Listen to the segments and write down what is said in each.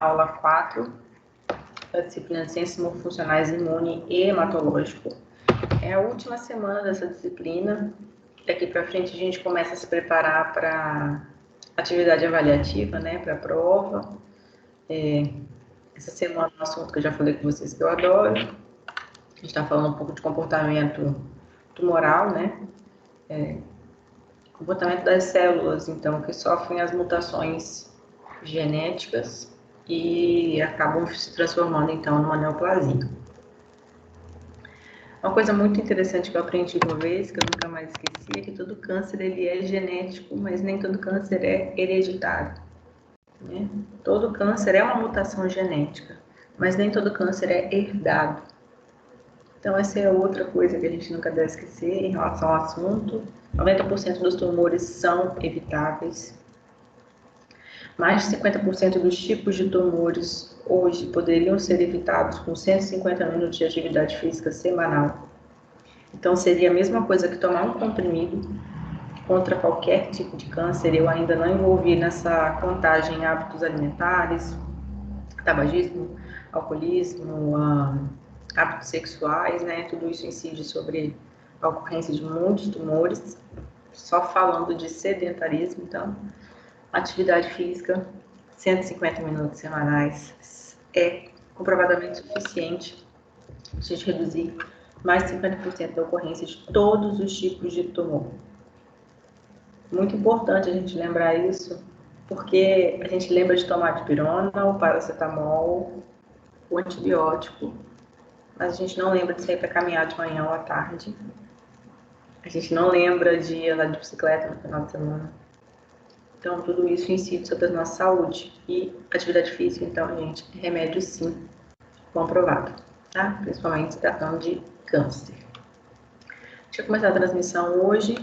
aula 4 da disciplina de Ciências Morfofuncionais Imune e Hematológico. É a última semana dessa disciplina. Daqui para frente a gente começa a se preparar para atividade avaliativa, né, para a prova. Essa semana é um assunto que eu já falei com vocês que eu adoro. A gente está falando um pouco de comportamento tumoral, né? Comportamento das células, então, que sofrem as mutações genéticas e acabam se transformando, então, numa neoplasia. Uma coisa muito interessante que eu aprendi uma vez, que eu nunca mais esqueci, é que todo câncer ele é genético, mas nem todo câncer é hereditário, né? Todo câncer é uma mutação genética, mas nem todo câncer é herdado. Então, essa é outra coisa que a gente nunca deve esquecer em relação ao assunto. 90% dos tumores são evitáveis. Mais de 50% dos tipos de tumores hoje poderiam ser evitados com 150 minutos de atividade física semanal. Então, seria a mesma coisa que tomar um comprimido contra qualquer tipo de câncer. Eu ainda não envolvi nessa contagem hábitos alimentares, tabagismo, alcoolismo, hábitos sexuais, né? Tudo isso incide sobre a ocorrência de muitos tumores. Só falando de sedentarismo, então, atividade física, 150 minutos semanais é comprovadamente suficiente para a gente reduzir mais de 50% da ocorrência de todos os tipos de tumor. Muito importante a gente lembrar isso, porque a gente lembra de tomar dipirona, o paracetamol, o antibiótico, mas a gente não lembra de sair para caminhar de manhã ou à tarde. A gente não lembra de andar de bicicleta no final de semana. Então, tudo isso incide sobre a nossa saúde. E atividade física, então, gente, remédio sim, comprovado, tá? Principalmente se tratando de câncer. Deixa eu começar a transmissão hoje.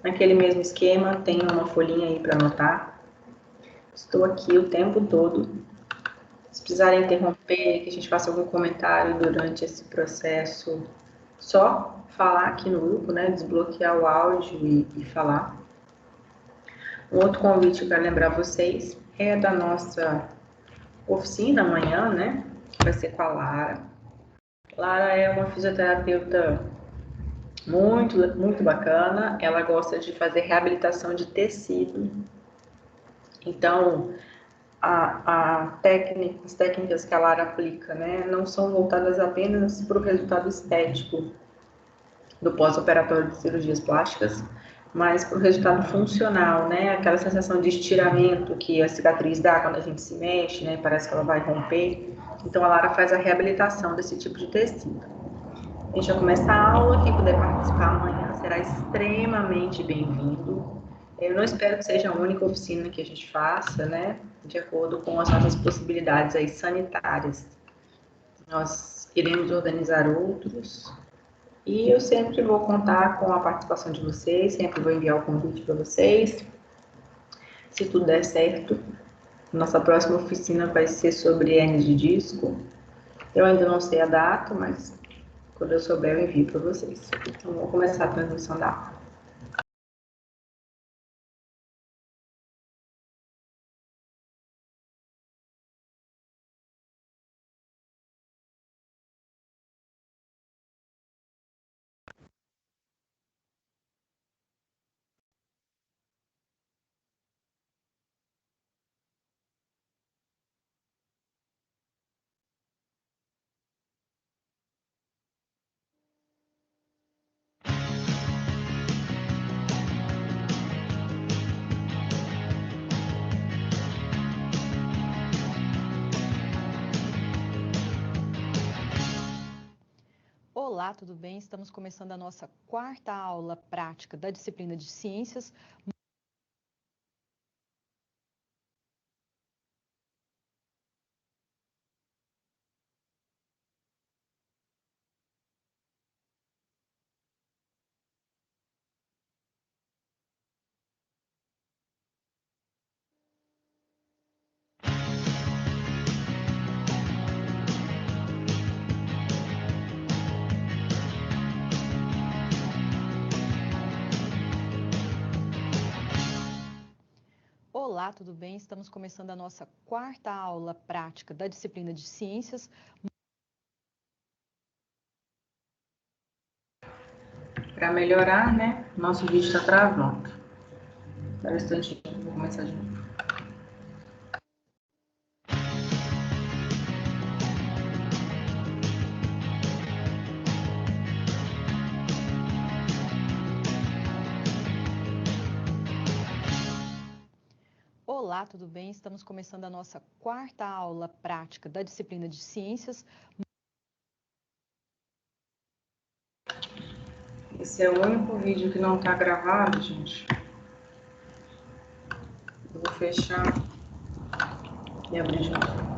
Naquele mesmo esquema, tem uma folhinha aí para anotar. Estou aqui o tempo todo. Se precisarem interromper, que a gente faça algum comentário durante esse processo, só falar aqui no grupo, né? Desbloquear o áudio e falar. Um outro convite que eu quero lembrar vocês é da nossa oficina amanhã, né? Vai ser com a Lara. Lara é uma fisioterapeuta muito bacana. Ela gosta de fazer reabilitação de tecido. Então, as técnicas que a Lara aplica, né, não são voltadas apenas para o resultado estético do pós-operatório de cirurgias plásticas, mas para o resultado funcional, né, aquela sensação de estiramento que a cicatriz dá quando a gente se mexe, né, parece que ela vai romper. Então, a Lara faz a reabilitação desse tipo de tecido. A gente vai começar a aula, quem puder participar amanhã será extremamente bem-vindo. Eu não espero que seja a única oficina que a gente faça, né, de acordo com as nossas possibilidades aí sanitárias. Nós iremos organizar outros e eu sempre vou contar com a participação de vocês, sempre vou enviar o convite para vocês. Se tudo der certo, nossa próxima oficina vai ser sobre hernia de disco. Eu ainda não sei a data, mas quando eu souber eu envio para vocês. Então, vou começar a transmissão da aula. Olá, tudo bem? Estamos começando a nossa quarta aula prática da disciplina de Ciências. Olá, tudo bem? Estamos começando a nossa quarta aula prática da disciplina de Ciências. Para melhorar, né? Nosso vídeo está travando. Espera um instantinho, vou começar de novo. Olá, tudo bem? Estamos começando a nossa quarta aula prática da disciplina de Ciências. Esse é o único vídeo que não está gravado, gente. Eu vou fechar e abrir de novo.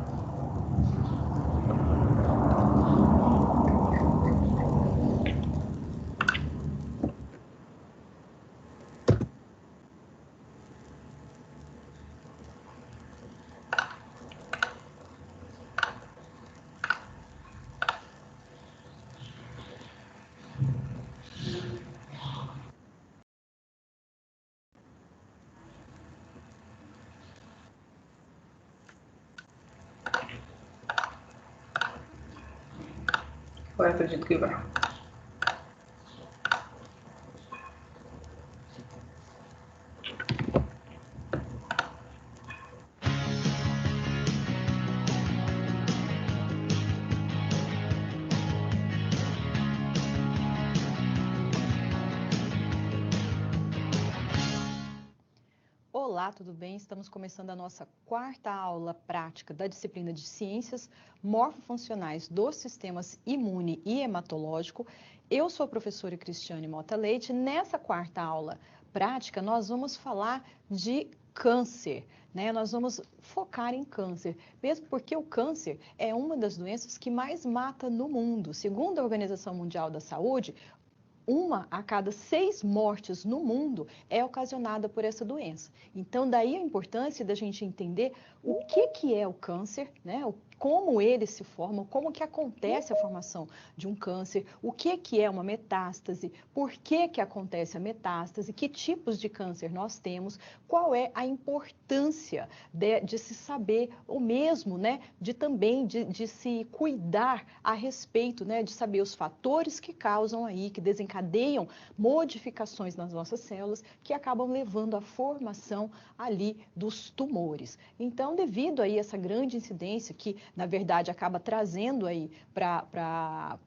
Agora acredito que vai. Olá, tudo bem? Estamos começando a nossa quarta aula prática da disciplina de Ciências Morfofuncionais dos Sistemas Imune e Hematológico. Eu sou a professora Cristiane Mota Leite. Nessa quarta aula prática, nós vamos falar de câncer, né? Nós vamos focar em câncer, mesmo porque o câncer é uma das doenças que mais mata no mundo. Segundo a Organização Mundial da Saúde, 1 a cada 6 mortes no mundo é ocasionada por essa doença. Então, daí a importância da gente entender o que é o câncer, né? Como ele se forma, como que acontece a formação de um câncer, o que é uma metástase, por que acontece a metástase, que tipos de câncer nós temos, qual é a importância de se saber o mesmo, né? De se cuidar a respeito, né? De saber os fatores que causam aí, que desencadeiam modificações nas nossas células, que acabam levando à formação ali dos tumores. Então, devido aí a essa grande incidência que, na verdade, acaba trazendo aí para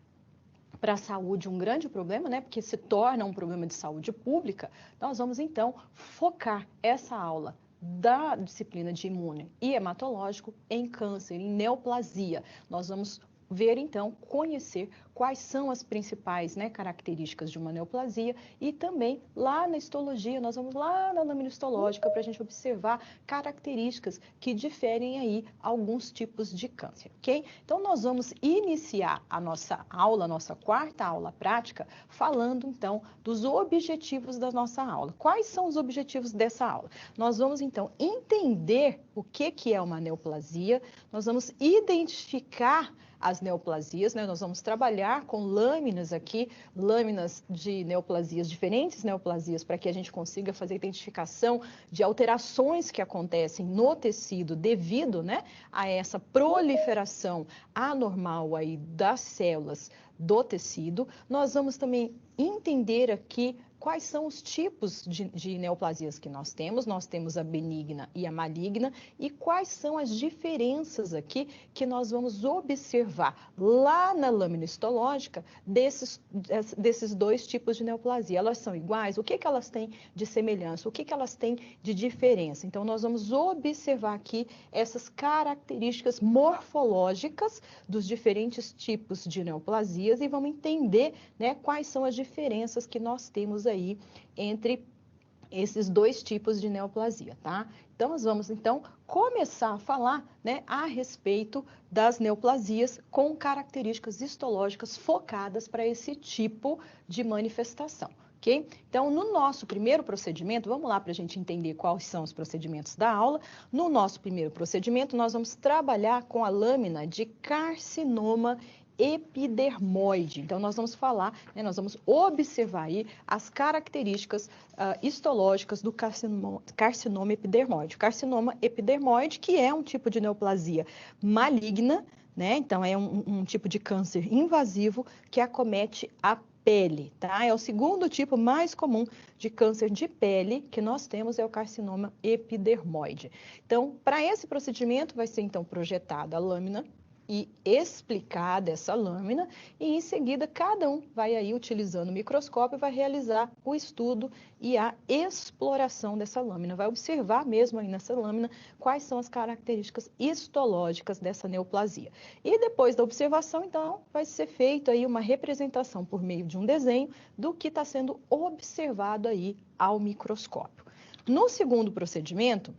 a saúde um grande problema, né? Porque se torna um problema de saúde pública, nós vamos então focar essa aula da disciplina de imune e hematológico em câncer, em neoplasia. Nós vamos ver então, conhecer quais são as principais, né, características de uma neoplasia e também lá na histologia, nós vamos lá na lâmina histológica para a gente observar características que diferem aí alguns tipos de câncer, ok? Então, nós vamos iniciar a nossa aula, a nossa quarta aula prática, falando então dos objetivos da nossa aula. Quais são os objetivos dessa aula? Nós vamos então entender o que é uma neoplasia, nós vamos identificar as neoplasias, né? Nós vamos trabalhar com lâminas aqui, lâminas de neoplasias, diferentes neoplasias, para que a gente consiga fazer a identificação de alterações que acontecem no tecido devido, né, a essa proliferação anormal aí das células do tecido. Nós vamos também entender aqui quais são os tipos de neoplasias que nós temos. Nós temos a benigna e a maligna, e quais são as diferenças aqui que nós vamos observar lá na lâmina histológica desses dois tipos de neoplasia. Elas são iguais? O que elas têm de semelhança? O que elas têm de diferença? Então, nós vamos observar aqui essas características morfológicas dos diferentes tipos de neoplasias e vamos entender, né, quais são as diferenças que nós temos aí entre esses dois tipos de neoplasia, tá? Então, nós vamos, então, começar a falar, né, a respeito das neoplasias com características histológicas focadas para esse tipo de manifestação, ok? Então, no nosso primeiro procedimento, vamos lá para a gente entender quais são os procedimentos da aula. No nosso primeiro procedimento, nós vamos trabalhar com a lâmina de carcinoma epidermoide. Então, nós vamos falar, né, nós vamos observar aí as características histológicas do carcinoma epidermoide. O carcinoma epidermoide, que é um tipo de neoplasia maligna, né? Então, é um tipo de câncer invasivo que acomete a pele, tá? É o segundo tipo mais comum de câncer de pele que nós temos, é o carcinoma epidermoide. Então, para esse procedimento, vai ser então projetada a lâmina e explicada essa lâmina, e em seguida cada um vai aí utilizando o microscópio, vai realizar o estudo e a exploração dessa lâmina, vai observar mesmo aí nessa lâmina quais são as características histológicas dessa neoplasia. E depois da observação, então, vai ser feita aí uma representação por meio de um desenho do que está sendo observado aí ao microscópio. No segundo procedimento,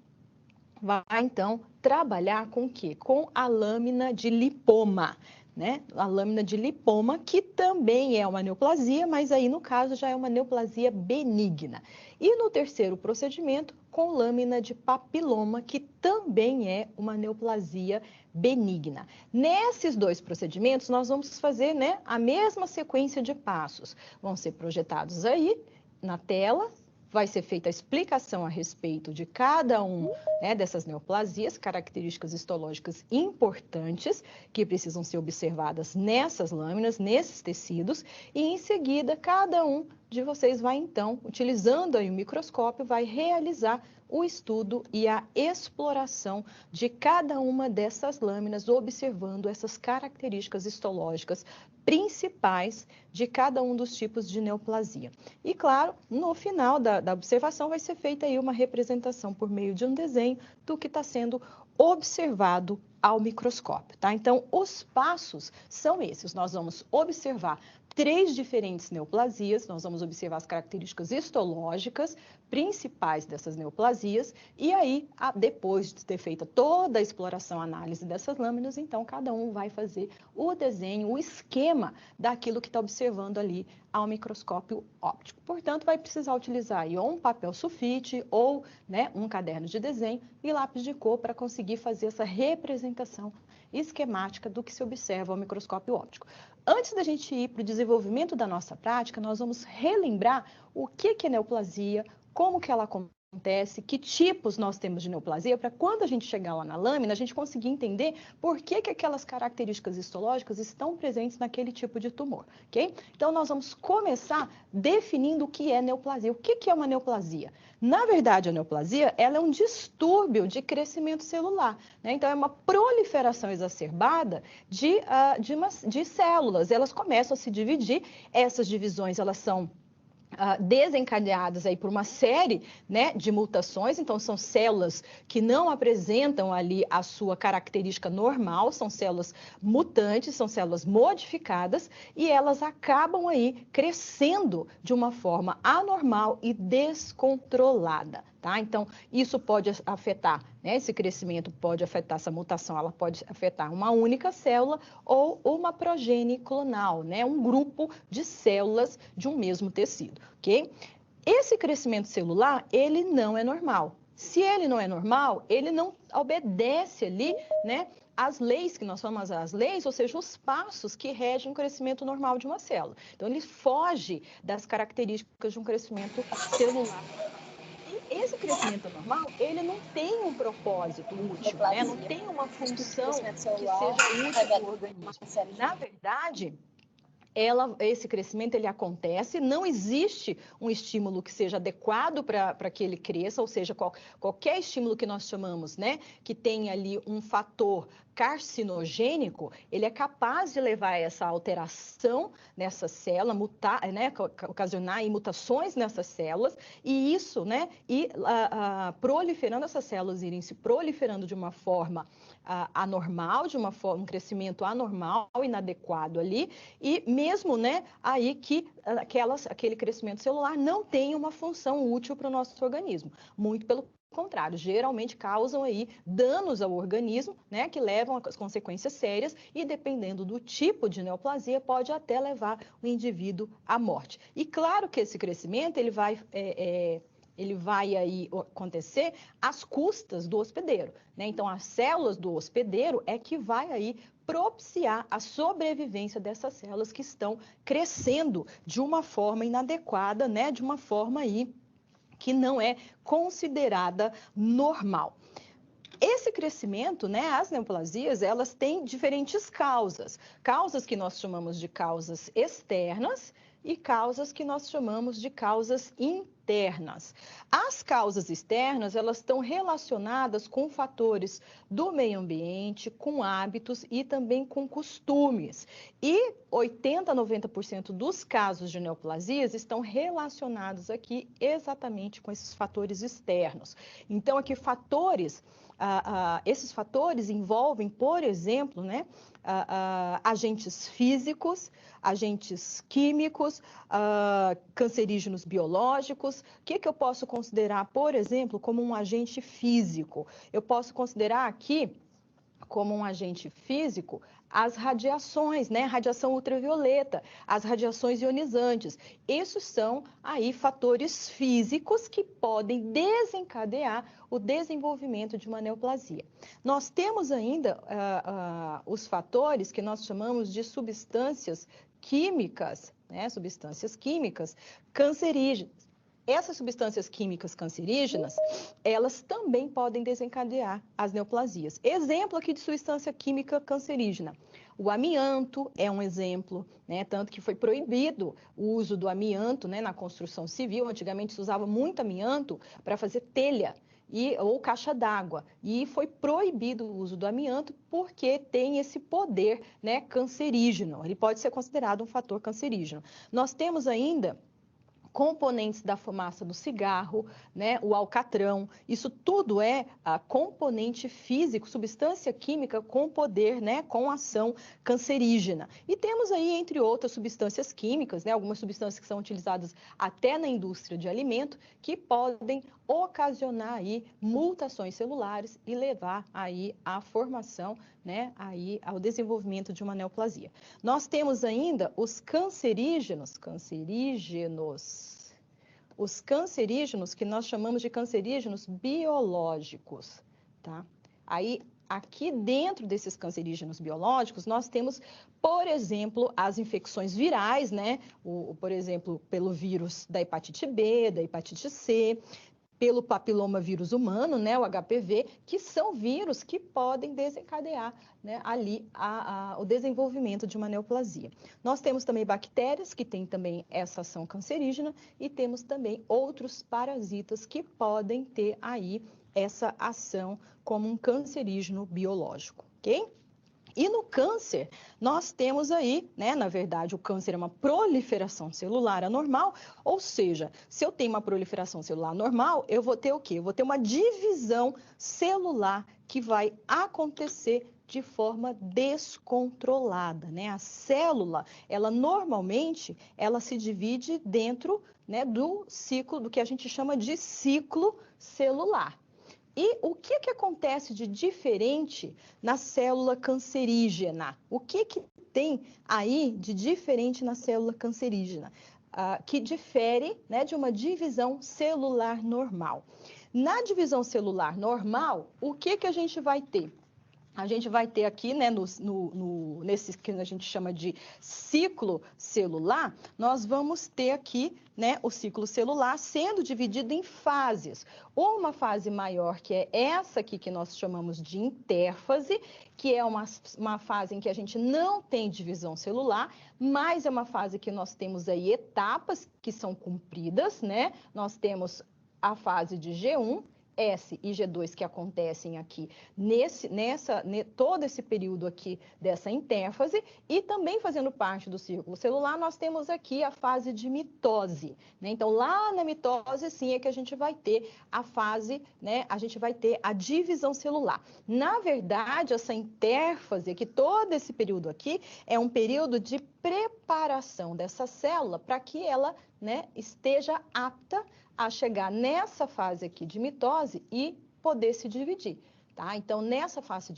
vai então trabalhar com o quê? Com a lâmina de lipoma, né? A lâmina de lipoma, que também é uma neoplasia, mas aí no caso já é uma neoplasia benigna. E no terceiro procedimento, com lâmina de papiloma, que também é uma neoplasia benigna. Nesses dois procedimentos, nós vamos fazer, né, a mesma sequência de passos. Vão ser projetados aí na tela, vai ser feita a explicação a respeito de cada um, né, dessas neoplasias, características histológicas importantes que precisam ser observadas nessas lâminas, nesses tecidos, e em seguida cada um de vocês vai então, utilizando aí o microscópio, vai realizar o estudo e a exploração de cada uma dessas lâminas, observando essas características histológicas principais de cada um dos tipos de neoplasia. E, claro, no final da observação vai ser feita aí uma representação por meio de um desenho do que está sendo observado ao microscópio, tá? Então, os passos são esses. Nós vamos observar 3 diferentes neoplasias, nós vamos observar as características histológicas principais dessas neoplasias, e aí, depois de ter feito toda a exploração, análise dessas lâminas, então cada um vai fazer o desenho, o esquema daquilo que está observando ali ao microscópio óptico. Portanto, vai precisar utilizar aí ou um papel sulfite ou, né, um caderno de desenho e lápis de cor para conseguir fazer essa representação esquemática do que se observa ao microscópio óptico. Antes da gente ir para o desenvolvimento da nossa prática, nós vamos relembrar o que é neoplasia, como que ela acontece, que tipos nós temos de neoplasia, para quando a gente chegar lá na lâmina, a gente conseguir entender por que aquelas características histológicas estão presentes naquele tipo de tumor, ok? Então, nós vamos começar definindo o que é neoplasia. O que é uma neoplasia? Na verdade, a neoplasia, ela é um distúrbio de crescimento celular, né? Então, é uma proliferação exacerbada de células. Elas começam a se dividir, essas divisões, elas são desencadeadas aí por uma série, né, de mutações. Então, são células que não apresentam ali a sua característica normal, são células mutantes, são células modificadas, e elas acabam aí crescendo de uma forma anormal e descontrolada, tá? Então, isso pode afetar, né, esse crescimento pode afetar, essa mutação, ela pode afetar uma única célula ou uma progenie clonal, né, um grupo de células de um mesmo tecido, ok? Esse crescimento celular, ele não é normal. Se ele não é normal, ele não obedece ali, né, as leis que nós chamamos as leis, ou seja, os passos que regem o crescimento normal de uma célula. Então, ele foge das características de um crescimento celular. Esse crescimento normal, ele não tem um propósito útil, né? Não tem uma função que seja útil para o organismo. Na verdade, esse crescimento ele acontece, não existe um estímulo que seja adequado para que ele cresça, ou seja, qualquer estímulo que nós chamamos, né, que tem ali um fator carcinogênico, ele é capaz de levar a essa alteração nessa célula, ocasionar aí mutações nessas células, e isso, né, proliferando essas células, irem se proliferando de uma forma anormal, um crescimento anormal, inadequado ali, e mesmo, né, aí que aquele crescimento celular não tem uma função útil para o nosso organismo. Muito pelo contrário, geralmente causam aí danos ao organismo, né, que levam a consequências sérias e, dependendo do tipo de neoplasia, pode até levar o indivíduo à morte. E claro que esse crescimento ele vai ele vai aí acontecer às custas do hospedeiro, né? Então, as células do hospedeiro é que vai aí propiciar a sobrevivência dessas células que estão crescendo de uma forma inadequada, né? De uma forma aí que não é considerada normal. Esse crescimento, né, as neoplasias, elas têm diferentes causas. Causas que nós chamamos de causas externas e causas que nós chamamos de causas internas. As causas externas, elas estão relacionadas com fatores do meio ambiente, com hábitos e também com costumes. E 80 a 90% dos casos de neoplasias estão relacionados aqui exatamente com esses fatores externos. Então, aqui fatores... esses fatores envolvem, por exemplo, né, agentes físicos, agentes químicos, cancerígenos biológicos. O que eu posso considerar, por exemplo, como um agente físico? Eu posso considerar aqui como um agente físico as radiações, né? Radiação ultravioleta, as radiações ionizantes. Esses são aí fatores físicos que podem desencadear o desenvolvimento de uma neoplasia. Nós temos ainda os fatores que nós chamamos de substâncias químicas, né? Substâncias químicas cancerígenas. Essas substâncias químicas cancerígenas, elas também podem desencadear as neoplasias. Exemplo aqui de substância química cancerígena. O amianto é um exemplo, né? Tanto que foi proibido o uso do amianto, né, na construção civil. Antigamente se usava muito amianto para fazer telha ou caixa d'água. E foi proibido o uso do amianto porque tem esse poder, né, cancerígeno. Ele pode ser considerado um fator cancerígeno. Nós temos ainda componentes da fumaça do cigarro, né, o alcatrão, isso tudo é componente físico, substância química com poder, né, com ação cancerígena. E temos aí, entre outras substâncias químicas, né, algumas substâncias que são utilizadas até na indústria de alimento, que podem ocasionar aí mutações celulares e levar aí à formação, né, aí ao desenvolvimento de uma neoplasia. Nós temos ainda os cancerígenos que nós chamamos de cancerígenos biológicos, tá? Aí, aqui dentro desses cancerígenos biológicos, nós temos, por exemplo, as infecções virais, né? Por exemplo, pelo vírus da hepatite B, da hepatite C, pelo papilomavírus humano, né, o HPV, que são vírus que podem desencadear, né, ali o desenvolvimento de uma neoplasia. Nós temos também bactérias que têm também essa ação cancerígena e temos também outros parasitas que podem ter aí essa ação como um cancerígeno biológico, ok? E no câncer, nós temos aí, né, na verdade, o câncer é uma proliferação celular anormal, ou seja, se eu tenho uma proliferação celular normal, eu vou ter o quê? Eu vou ter uma divisão celular que vai acontecer de forma descontrolada, né? A célula, ela normalmente, ela se divide dentro, né, do ciclo, do que a gente chama de ciclo celular. E o que acontece de diferente na célula cancerígena? O que tem aí de diferente na célula cancerígena? Que difere, né, de uma divisão celular normal. Na divisão celular normal, o que a gente vai ter? A gente vai ter aqui, né, nesse que a gente chama de ciclo celular, nós vamos ter aqui, né, o ciclo celular sendo dividido em fases. Uma fase maior, que é essa aqui que nós chamamos de intérfase, que é uma fase em que a gente não tem divisão celular, mas é uma fase que nós temos aí etapas que são cumpridas, né? Nós temos a fase de G1, S e G2 que acontecem aqui todo esse período aqui dessa intérfase, e também fazendo parte do círculo celular, nós temos aqui a fase de mitose, né? Então, lá na mitose, sim, é que a gente vai ter a fase, né? A gente vai ter a divisão celular. Na verdade, essa intérfase, que todo esse período aqui, é um período de preparação dessa célula para que ela, né, esteja apta a chegar nessa fase aqui de mitose e poder se dividir, tá? Então, nessa fase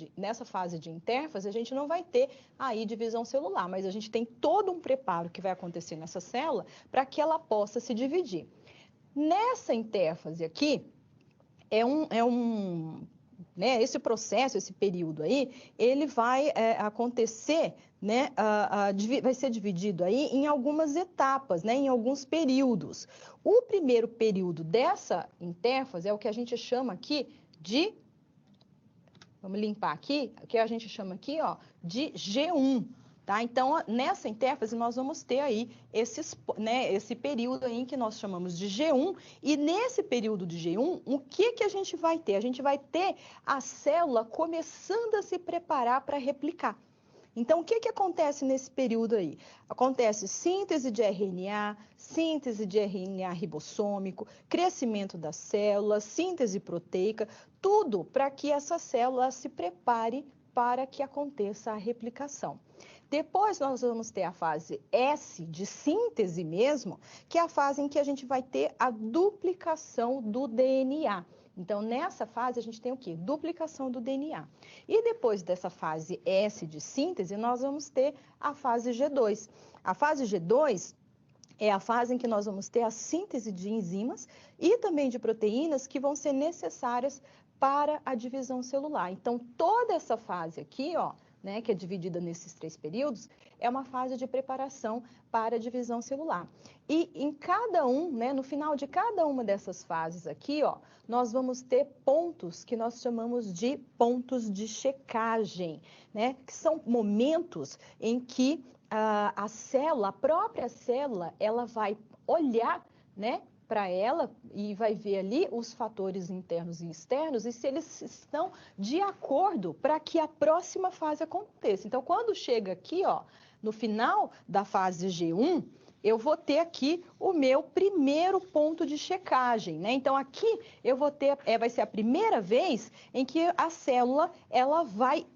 de intérfase, a gente não vai ter aí divisão celular, mas a gente tem todo um preparo que vai acontecer nessa célula para que ela possa se dividir. Nessa intérfase aqui, né, esse processo, esse período aí, ele vai acontecer, né, vai ser dividido aí em algumas etapas, né, em alguns períodos. O primeiro período dessa intérfase é o que a gente chama aqui de, vamos limpar aqui, o que a gente chama aqui, ó, de G1. Tá? Então, nessa intérfase, nós vamos ter aí esse período aí que nós chamamos de G1, e nesse período de G1, o que a gente vai ter? A gente vai ter a célula começando a se preparar para replicar. Então, o que acontece nesse período aí? Acontece síntese de RNA ribossômico, crescimento da célula, síntese proteica, tudo para que essa célula se prepare para que aconteça a replicação. Depois nós vamos ter a fase S de síntese mesmo, que é a fase em que a gente vai ter a duplicação do DNA. Então, nessa fase, a gente tem o quê? Duplicação do DNA. E depois dessa fase S de síntese, nós vamos ter a fase G2. A fase G2 é a fase em que nós vamos ter a síntese de enzimas e também de proteínas que vão ser necessárias para a divisão celular. Então, toda essa fase aqui, ó, né, que é dividida nesses 3 períodos, é uma fase de preparação para a divisão celular. E em cada né, no final de cada uma dessas fases aqui, ó, nós vamos ter pontos que nós chamamos de pontos de checagem, né, que são momentos em que a célula, a própria célula, ela vai olhar, né, para ela e vai ver ali os fatores internos e externos e se eles estão de acordo para que a próxima fase aconteça. Então, quando chega aqui, ó, no final da fase G1, eu vou ter aqui o meu primeiro ponto de checagem, né? Então, aqui eu vou ter, vai ser a primeira vez em que a célula, ela vai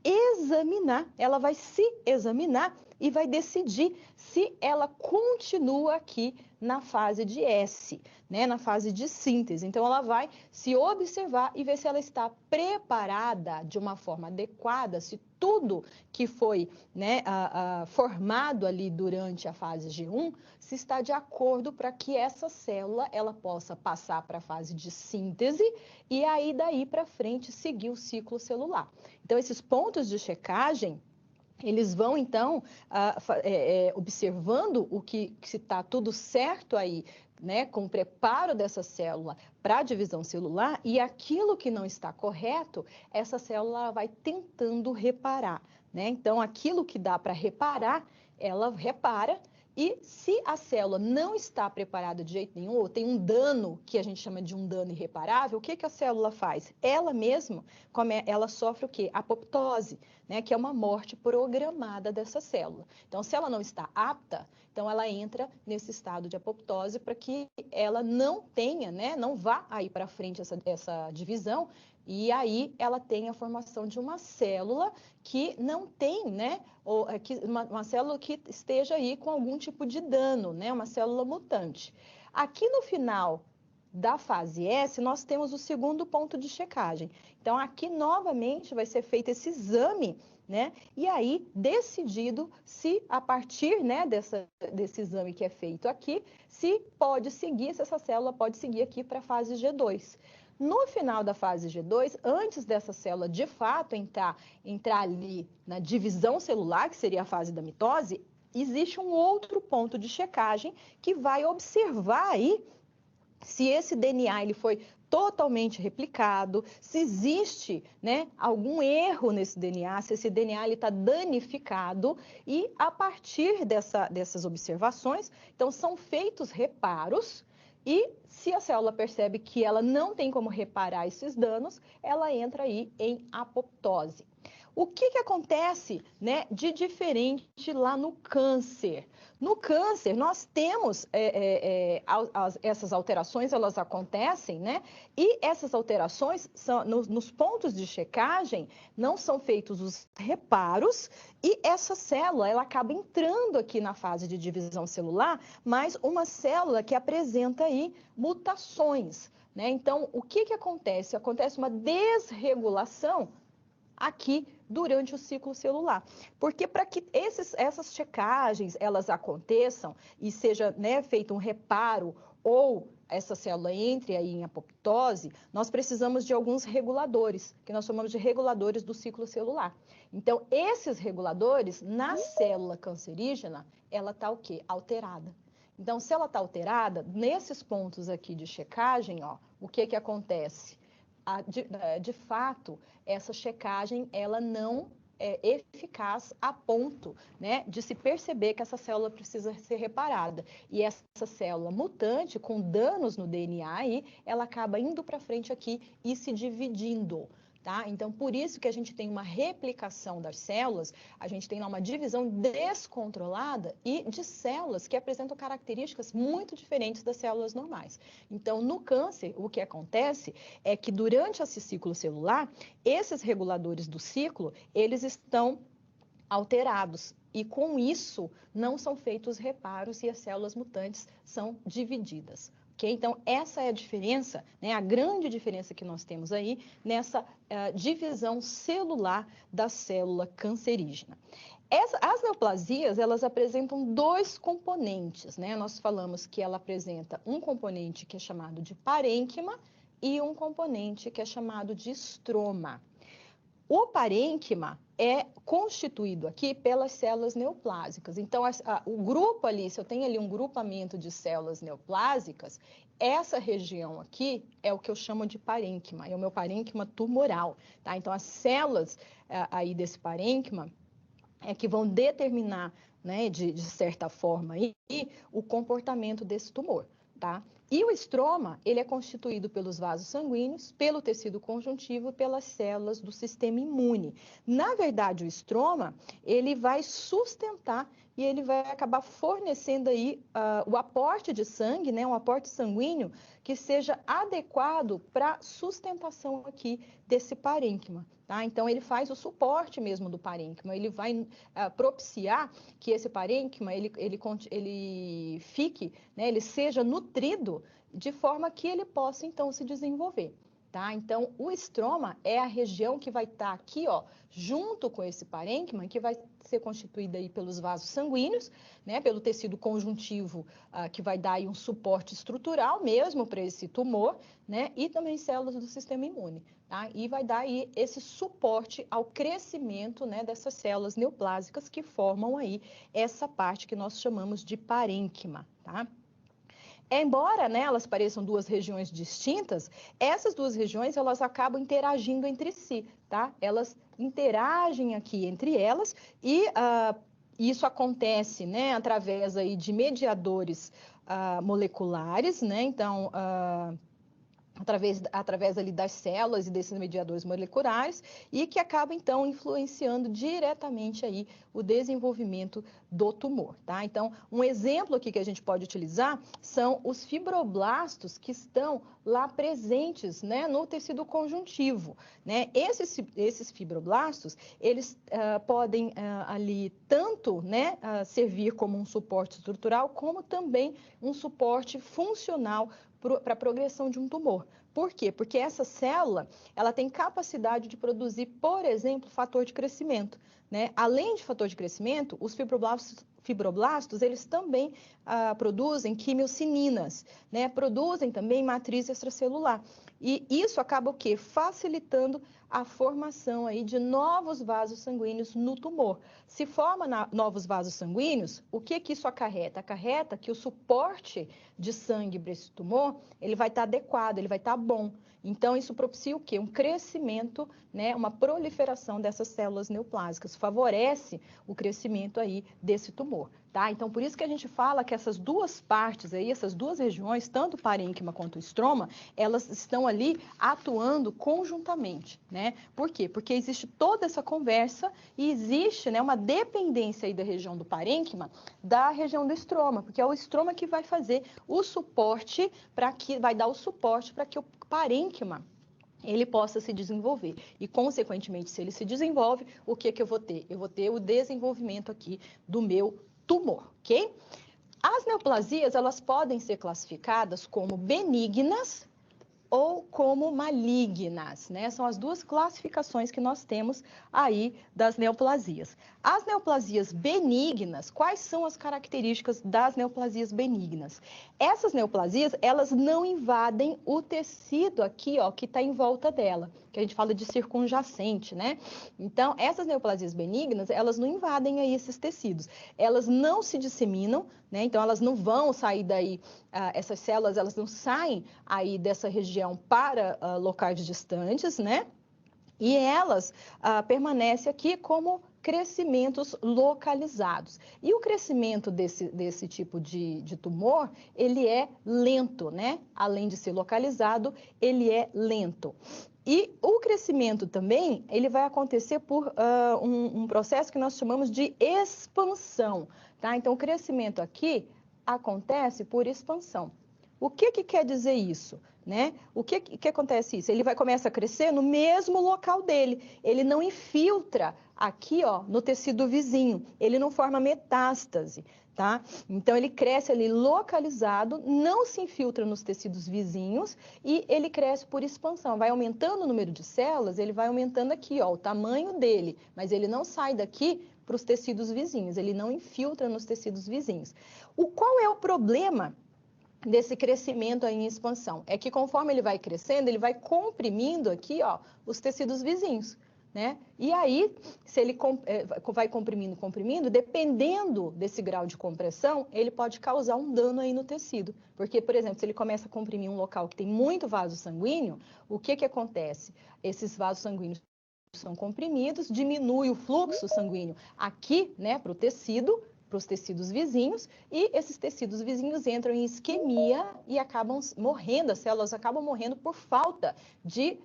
se examinar e vai decidir se ela continua aqui na fase de S, né, na fase de síntese. Então, ela vai se observar e ver se ela está preparada de uma forma adequada, se tudo que foi, né, formado ali durante a fase G1, se está de acordo para que essa célula ela possa passar para a fase de síntese e aí daí para frente seguir o ciclo celular. Então, esses pontos de checagem, eles vão, então, observando se está tudo certo aí, né, com o preparo dessa célula para a divisão celular, e aquilo que não está correto, essa célula vai tentando reparar, né? Então, aquilo que dá para reparar, ela repara, e se a célula não está preparada de jeito nenhum, ou tem um dano, que a gente chama de um dano irreparável, o que a célula faz? Ela mesma, ela sofre o quê? Apoptose, né? Que é uma morte programada dessa célula. Então, se ela não está apta, então ela entra nesse estado de apoptose para que ela não tenha, né? Não vá aí para frente essa divisão, e aí ela tem a formação de uma célula que não tem, né? Uma célula que esteja aí com algum tipo de dano, né? Uma célula mutante. Aqui no final da fase S, nós temos o segundo ponto de checagem. Então, aqui novamente vai ser feito esse exame, né? E aí, decidido se a partir, né, desse exame que é feito aqui, se essa célula pode seguir aqui para a fase G2. No final da fase G2, antes dessa célula de fato entrar ali na divisão celular, que seria a fase da mitose, existe um outro ponto de checagem que vai observar aí se esse DNA ele foi totalmente replicado, se existe, né, algum erro nesse DNA, se esse DNA está danificado, e a partir dessas observações, então são feitos reparos, e se a célula percebe que ela não tem como reparar esses danos, ela entra aí em apoptose. O que acontece, né, de diferente lá no câncer? No câncer, nós temos essas alterações, elas acontecem, né? E essas alterações, nos pontos de checagem, não são feitos os reparos, e essa célula, ela acaba entrando aqui na fase de divisão celular, mas uma célula que apresenta aí mutações, né? Então, o que acontece? Acontece uma desregulação aqui durante o ciclo celular. Porque para que essas checagens elas aconteçam e seja, né, feito um reparo ou essa célula entre aí em apoptose, nós precisamos de alguns reguladores, que nós chamamos de reguladores do ciclo celular. Então, esses reguladores, na célula cancerígena, ela está o quê? Alterada. Então, se ela está alterada, nesses pontos aqui de checagem, ó, o que que acontece? De fato, essa checagem, ela não é eficaz a ponto, né, de se perceber que essa célula precisa ser reparada. E essa célula mutante, com danos no DNA aí, ela acaba indo para frente aqui e se dividindo. Tá? Então, por isso que a gente tem uma replicação das células, a gente tem lá uma divisão descontrolada e de células que apresentam características muito diferentes das células normais. Então, no câncer, o que acontece é que durante esse ciclo celular, esses reguladores do ciclo, eles estão alterados. E com isso, não são feitos reparos e as células mutantes são divididas. Okay? Então, essa é a diferença, né, a grande diferença que nós temos aí nessa divisão celular da célula cancerígena. As neoplasias, elas apresentam dois componentes, né? Nós falamos que ela apresenta um componente que é chamado de parênquima e um componente que é chamado de estroma. O parênquima é constituído aqui pelas células neoplásicas. Então, o grupo ali, se eu tenho ali um grupamento de células neoplásicas, essa região aqui é o que eu chamo de parênquima, é o meu parênquima tumoral, tá? Então, as células aí desse parênquima é que vão determinar, né, de certa forma, aí, o comportamento desse tumor, tá? E o estroma, ele é constituído pelos vasos sanguíneos, pelo tecido conjuntivo e pelas células do sistema imune. Na verdade, o estroma, ele vai sustentar e ele vai acabar fornecendo aí o aporte de sangue, né, um aporte sanguíneo que seja adequado para sustentação aqui desse parênquima, tá? Então, ele faz o suporte mesmo do parênquima, ele vai propiciar que esse parênquima, ele fique, né, ele seja nutrido de forma que ele possa, então, se desenvolver. Tá? Então, o estroma é a região que vai estar aqui, ó, junto com esse parênquima, que vai ser constituída aí pelos vasos sanguíneos, né, pelo tecido conjuntivo, que vai dar aí um suporte estrutural mesmo para esse tumor, né, e também células do sistema imune, tá? E vai dar aí esse suporte ao crescimento, né, dessas células neoplásicas que formam aí essa parte que nós chamamos de parênquima, tá? Embora, né, elas pareçam duas regiões distintas, essas duas regiões elas acabam interagindo entre si, tá? Elas interagem aqui entre elas e isso acontece, né, através aí de mediadores moleculares, né? Então, através ali das células e desses mediadores moleculares e que acaba então influenciando diretamente aí o desenvolvimento do tumor, tá? Então, um exemplo aqui que a gente pode utilizar são os fibroblastos que estão lá presentes, né, no tecido conjuntivo, né? Esses fibroblastos, eles podem ali tanto, né, servir como um suporte estrutural, como também um suporte funcional para a progressão de um tumor. Por quê? Porque essa célula, ela tem capacidade de produzir, por exemplo, fator de crescimento, né? Além de fator de crescimento, os fibroblastos eles também produzem quimiocininas, né? Produzem também matriz extracelular. E isso acaba o quê? Facilitando a formação aí de novos vasos sanguíneos no tumor. Se forma novos vasos sanguíneos, o que isso acarreta? Acarreta que o suporte de sangue para esse tumor, ele vai estar adequado, ele vai estar bom. Então, isso propicia o quê? Um crescimento, né, uma proliferação dessas células neoplásicas, favorece o crescimento aí desse tumor, tá? Então, por isso que a gente fala que essas duas partes aí, essas duas regiões, tanto o parênquima quanto o estroma, elas estão ali atuando conjuntamente, né? Por quê? Porque existe toda essa conversa e existe, né, uma dependência aí da região do parênquima da região do estroma, porque é o estroma que vai fazer o suporte vai dar o suporte para que o parênquima ele possa se desenvolver. E, consequentemente, se ele se desenvolve, o que eu vou ter? Eu vou ter o desenvolvimento aqui do meu tumor, ok? As neoplasias, elas podem ser classificadas como benignas ou como malignas, né? São as duas classificações que nós temos aí das neoplasias. As neoplasias benignas, quais são as características das neoplasias benignas? Essas neoplasias, elas não invadem o tecido aqui, ó, que está em volta dela, que a gente fala de circunjacente, né? Então, essas neoplasias benignas, elas não invadem aí esses tecidos. Elas não se disseminam, né? Então, elas não vão sair daí, essas células, elas não saem aí dessa região para locais distantes, né? E elas permanecem aqui como crescimentos localizados. E o crescimento desse tipo de tumor, ele é lento, né? Além de ser localizado, ele é lento. E o crescimento também, ele vai acontecer por um processo que nós chamamos de expansão, tá? Então, o crescimento aqui acontece por expansão. O que quer dizer isso? Né? O que acontece isso? Ele começa a crescer no mesmo local dele. Ele não infiltra aqui, ó, no tecido vizinho. Ele não forma metástase, tá? Então, ele cresce ali localizado, não se infiltra nos tecidos vizinhos e ele cresce por expansão. Vai aumentando o número de células, ele vai aumentando aqui, ó, o tamanho dele, mas ele não sai daqui para os tecidos vizinhos, ele não infiltra nos tecidos vizinhos. Qual é o problema desse crescimento aí em expansão? É que conforme ele vai crescendo, ele vai comprimindo aqui, ó, os tecidos vizinhos, né? E aí, se ele vai comprimindo, dependendo desse grau de compressão, ele pode causar um dano aí no tecido. Porque, por exemplo, se ele começa a comprimir um local que tem muito vaso sanguíneo, o que acontece? Esses vasos sanguíneos são comprimidos, diminui o fluxo sanguíneo aqui, né, para os tecidos vizinhos, e esses tecidos vizinhos entram em isquemia e acabam morrendo, as células acabam morrendo por falta de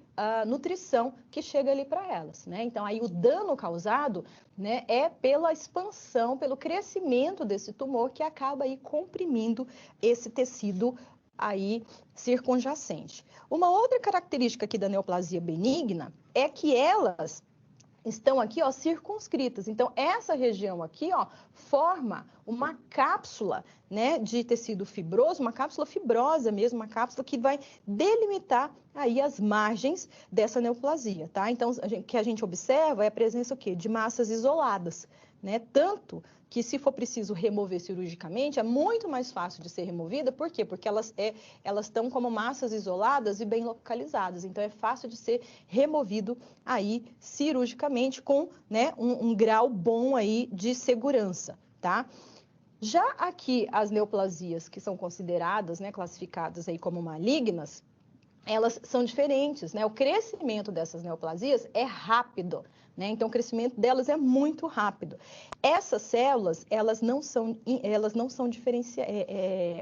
nutrição que chega ali para elas, né? Então, aí o dano causado, né, é pela expansão, pelo crescimento desse tumor que acaba aí comprimindo esse tecido aí circunjacente. Uma outra característica aqui da neoplasia benigna é que elas estão aqui, ó, circunscritas. Então, essa região aqui, ó, forma uma cápsula, né, de tecido fibroso, uma cápsula fibrosa mesmo, uma cápsula que vai delimitar aí as margens dessa neoplasia, tá? Então, o que a gente observa é a presença o quê? De massas isoladas, né? Tanto que, se for preciso remover cirurgicamente, é muito mais fácil de ser removida. Por quê? Porque elas estão como massas isoladas e bem localizadas. Então, é fácil de ser removido aí cirurgicamente com, né, um grau bom aí de segurança, tá? Já aqui, as neoplasias que são consideradas, né, classificadas aí como malignas, elas são diferentes, né? O crescimento dessas neoplasias é rápido, né? Então, o crescimento delas é muito rápido. Essas células, elas não são diferenciadas,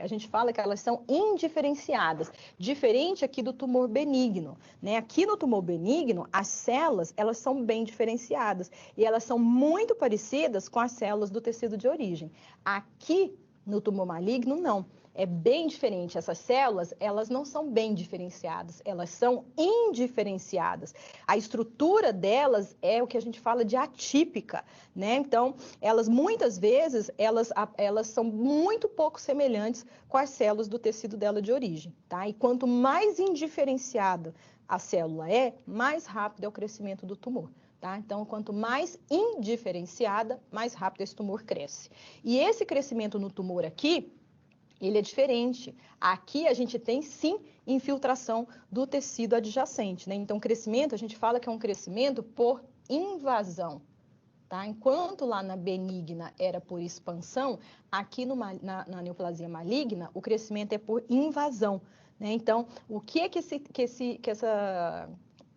a gente fala que elas são indiferenciadas, diferente aqui do tumor benigno, né? Aqui no tumor benigno, as células, elas são bem diferenciadas e elas são muito parecidas com as células do tecido de origem. Aqui, no tumor maligno, não. É bem diferente. Essas células, elas não são bem diferenciadas, elas são indiferenciadas. A estrutura delas é o que a gente fala de atípica, né? Então, elas muitas vezes, elas são muito pouco semelhantes com as células do tecido dela de origem, tá? E quanto mais indiferenciada a célula é, mais rápido é o crescimento do tumor. Tá? Então, quanto mais indiferenciada, mais rápido esse tumor cresce. E esse crescimento no tumor aqui, ele é diferente. Aqui a gente tem, sim, infiltração do tecido adjacente, né? Então, crescimento, a gente fala que é um crescimento por invasão, tá? Enquanto lá na benigna era por expansão, aqui na neoplasia maligna, o crescimento é por invasão, né? Então, o que é que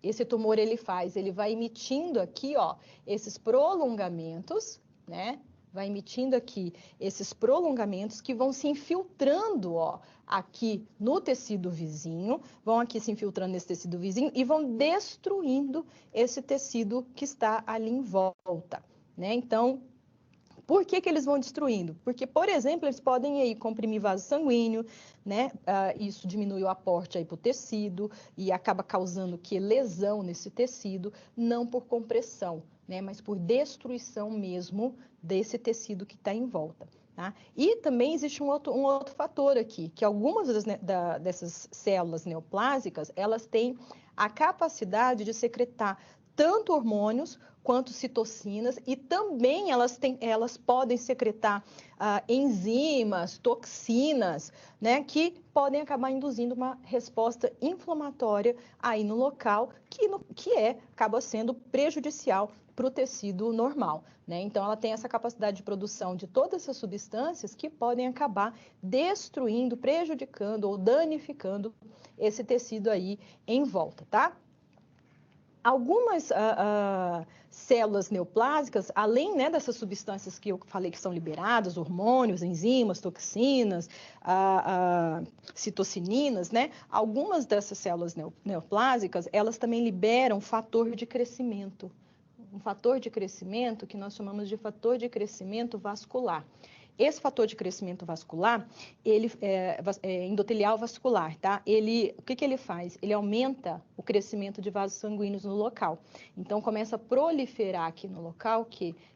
esse tumor ele faz? Ele vai emitindo aqui, ó, esses prolongamentos, né? Vai emitindo aqui esses prolongamentos que vão se infiltrando, ó, aqui no tecido vizinho, vão aqui se infiltrando nesse tecido vizinho e vão destruindo esse tecido que está ali em volta, né? Então, por que eles vão destruindo? Porque, por exemplo, eles podem aí comprimir vaso sanguíneo, né? Isso diminui o aporte aí para o tecido e acaba causando que lesão nesse tecido, não por compressão, né? Mas por destruição mesmo desse tecido que está em volta. Tá? E também existe um outro fator aqui, que algumas dessas células neoplásicas, elas têm a capacidade de secretar tanto hormônios quanto citocinas, e também elas podem secretar enzimas, toxinas, né, que podem acabar induzindo uma resposta inflamatória aí no local, que acaba sendo prejudicial para o tecido normal, né? Então, ela tem essa capacidade de produção de todas essas substâncias que podem acabar destruindo, prejudicando ou danificando esse tecido aí em volta, tá? Algumas células neoplásicas, além, né, dessas substâncias que eu falei que são liberadas, hormônios, enzimas, toxinas, citocininas, né? Algumas dessas células neoplásicas, elas também liberam fator de crescimento. Um fator de crescimento que nós chamamos de fator de crescimento vascular. Esse fator de crescimento vascular, ele é endotelial vascular, tá? O que ele faz? Ele aumenta o crescimento de vasos sanguíneos no local. Então, começa a proliferar aqui no local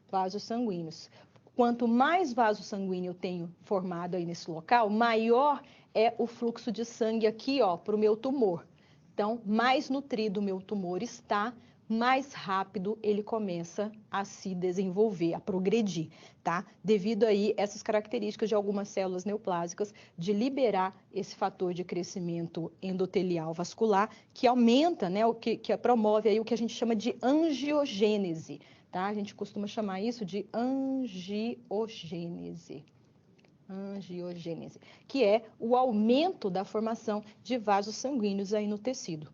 vasos sanguíneos. Quanto mais vaso sanguíneo eu tenho formado aí nesse local, maior é o fluxo de sangue aqui, ó, para o meu tumor. Então, mais nutrido o meu tumor está, mais rápido ele começa a se desenvolver, a progredir, tá? Devido aí essas características de algumas células neoplásicas de liberar esse fator de crescimento endotelial vascular, que aumenta, né, que promove aí o que a gente chama de angiogênese, tá? A gente costuma chamar isso de angiogênese. Angiogênese, que é o aumento da formação de vasos sanguíneos aí no tecido.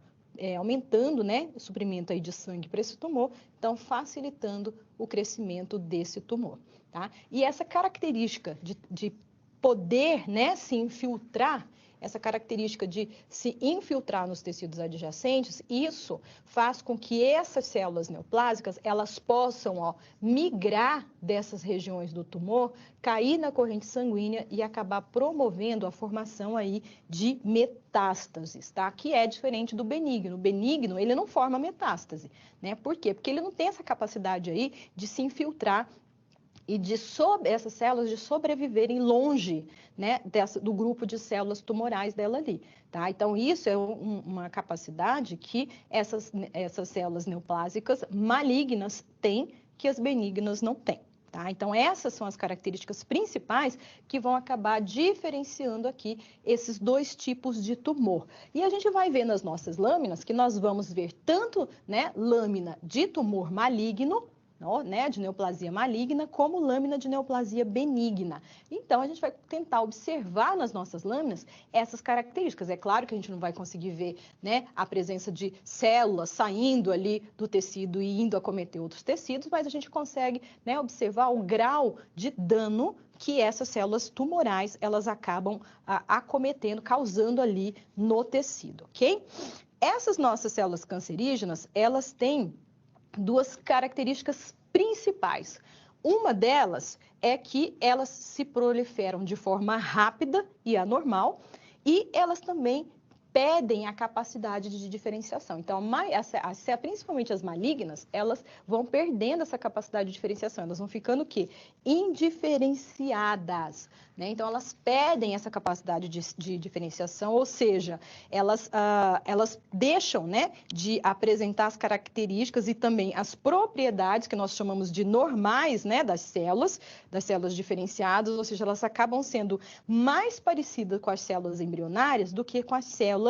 Aumentando, né, o suprimento aí de sangue para esse tumor, então facilitando o crescimento desse tumor, tá? E essa característica de poder, né, se infiltrar, essa característica de se infiltrar nos tecidos adjacentes, isso faz com que essas células neoplásicas, elas possam, ó, migrar dessas regiões do tumor, cair na corrente sanguínea e acabar promovendo a formação aí de metástases, tá? Que é diferente do benigno. O benigno, ele não forma metástase, né? Por quê? Porque ele não tem essa capacidade aí de se infiltrar e essas células de sobreviverem longe, né, do grupo de células tumorais dela ali, tá? Então, isso é uma capacidade que essas células neoplásicas malignas têm, que as benignas não têm, tá? Então, essas são as características principais que vão acabar diferenciando aqui esses dois tipos de tumor. E a gente vai ver nas nossas lâminas que nós vamos ver tanto, né, lâmina de tumor maligno, né, de neoplasia maligna, como lâmina de neoplasia benigna. Então, a gente vai tentar observar nas nossas lâminas essas características. É claro que a gente não vai conseguir ver, né, a presença de células saindo ali do tecido e indo acometer outros tecidos, mas a gente consegue, né, observar o grau de dano que essas células tumorais elas acabam acometendo, causando ali no tecido, ok? Essas nossas células cancerígenas, elas têm duas características principais. Uma delas é que elas se proliferam de forma rápida e anormal, e elas também pedem a capacidade de diferenciação. Então, principalmente as malignas, elas vão perdendo essa capacidade de diferenciação, elas vão ficando o quê? Indiferenciadas, né? Então, elas perdem essa capacidade de diferenciação, ou seja, elas deixam, né, de apresentar as características e também as propriedades que nós chamamos de normais, né, das células diferenciadas, ou seja, elas acabam sendo mais parecidas com as células embrionárias do que com as células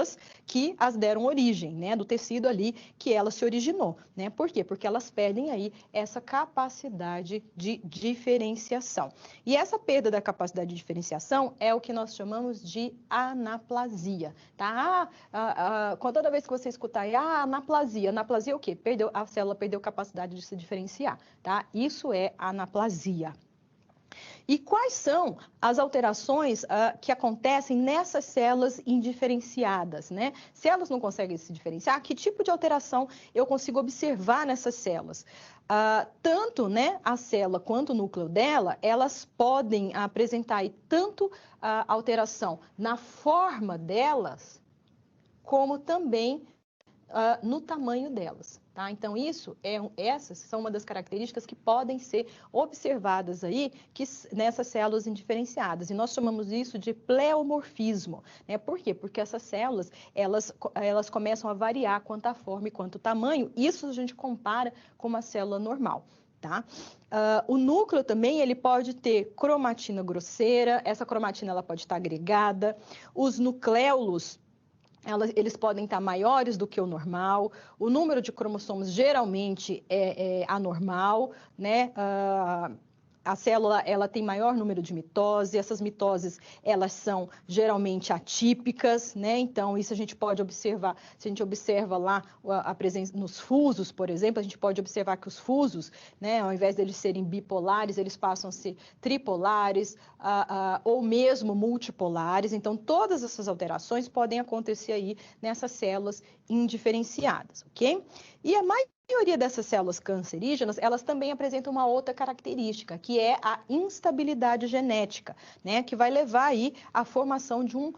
que as deram origem, né, do tecido ali que ela se originou, né? Por quê? Porque elas perdem aí essa capacidade de diferenciação. E essa perda da capacidade de diferenciação é o que nós chamamos de anaplasia, tá? Toda vez que você escutar aí, anaplasia é o quê? A célula perdeu capacidade de se diferenciar, tá? Isso é anaplasia. E quais são as alterações que acontecem nessas células indiferenciadas, né? Se elas não conseguem se diferenciar, que tipo de alteração eu consigo observar nessas células? Tanto, né, a célula quanto o núcleo dela, elas podem apresentar aí tanto alteração na forma delas, como também no tamanho delas, tá? tá? Então, essas são uma das características que podem ser observadas aí nessas células indiferenciadas. E nós chamamos isso de pleomorfismo, né? Por quê? Porque essas células, elas começam a variar quanto à forma e quanto ao tamanho. Isso a gente compara com uma célula normal. Tá? O núcleo também ele pode ter cromatina grosseira, essa cromatina ela pode estar agregada, os nucléolos eles podem estar maiores do que o normal, o número de cromossomos geralmente é anormal, né? A célula ela tem maior número de mitose, essas mitoses elas são geralmente atípicas, né? Então isso a gente pode observar, se a gente observa lá a presença nos fusos, por exemplo, a gente pode observar que os fusos, né, ao invés deles serem bipolares, eles passam a ser tripolares ou mesmo multipolares. Então todas essas alterações podem acontecer aí nessas células indiferenciadas, ok? E a maioria dessas células cancerígenas, elas também apresentam uma outra característica, que é a instabilidade genética, né? Que vai levar aí à formação de um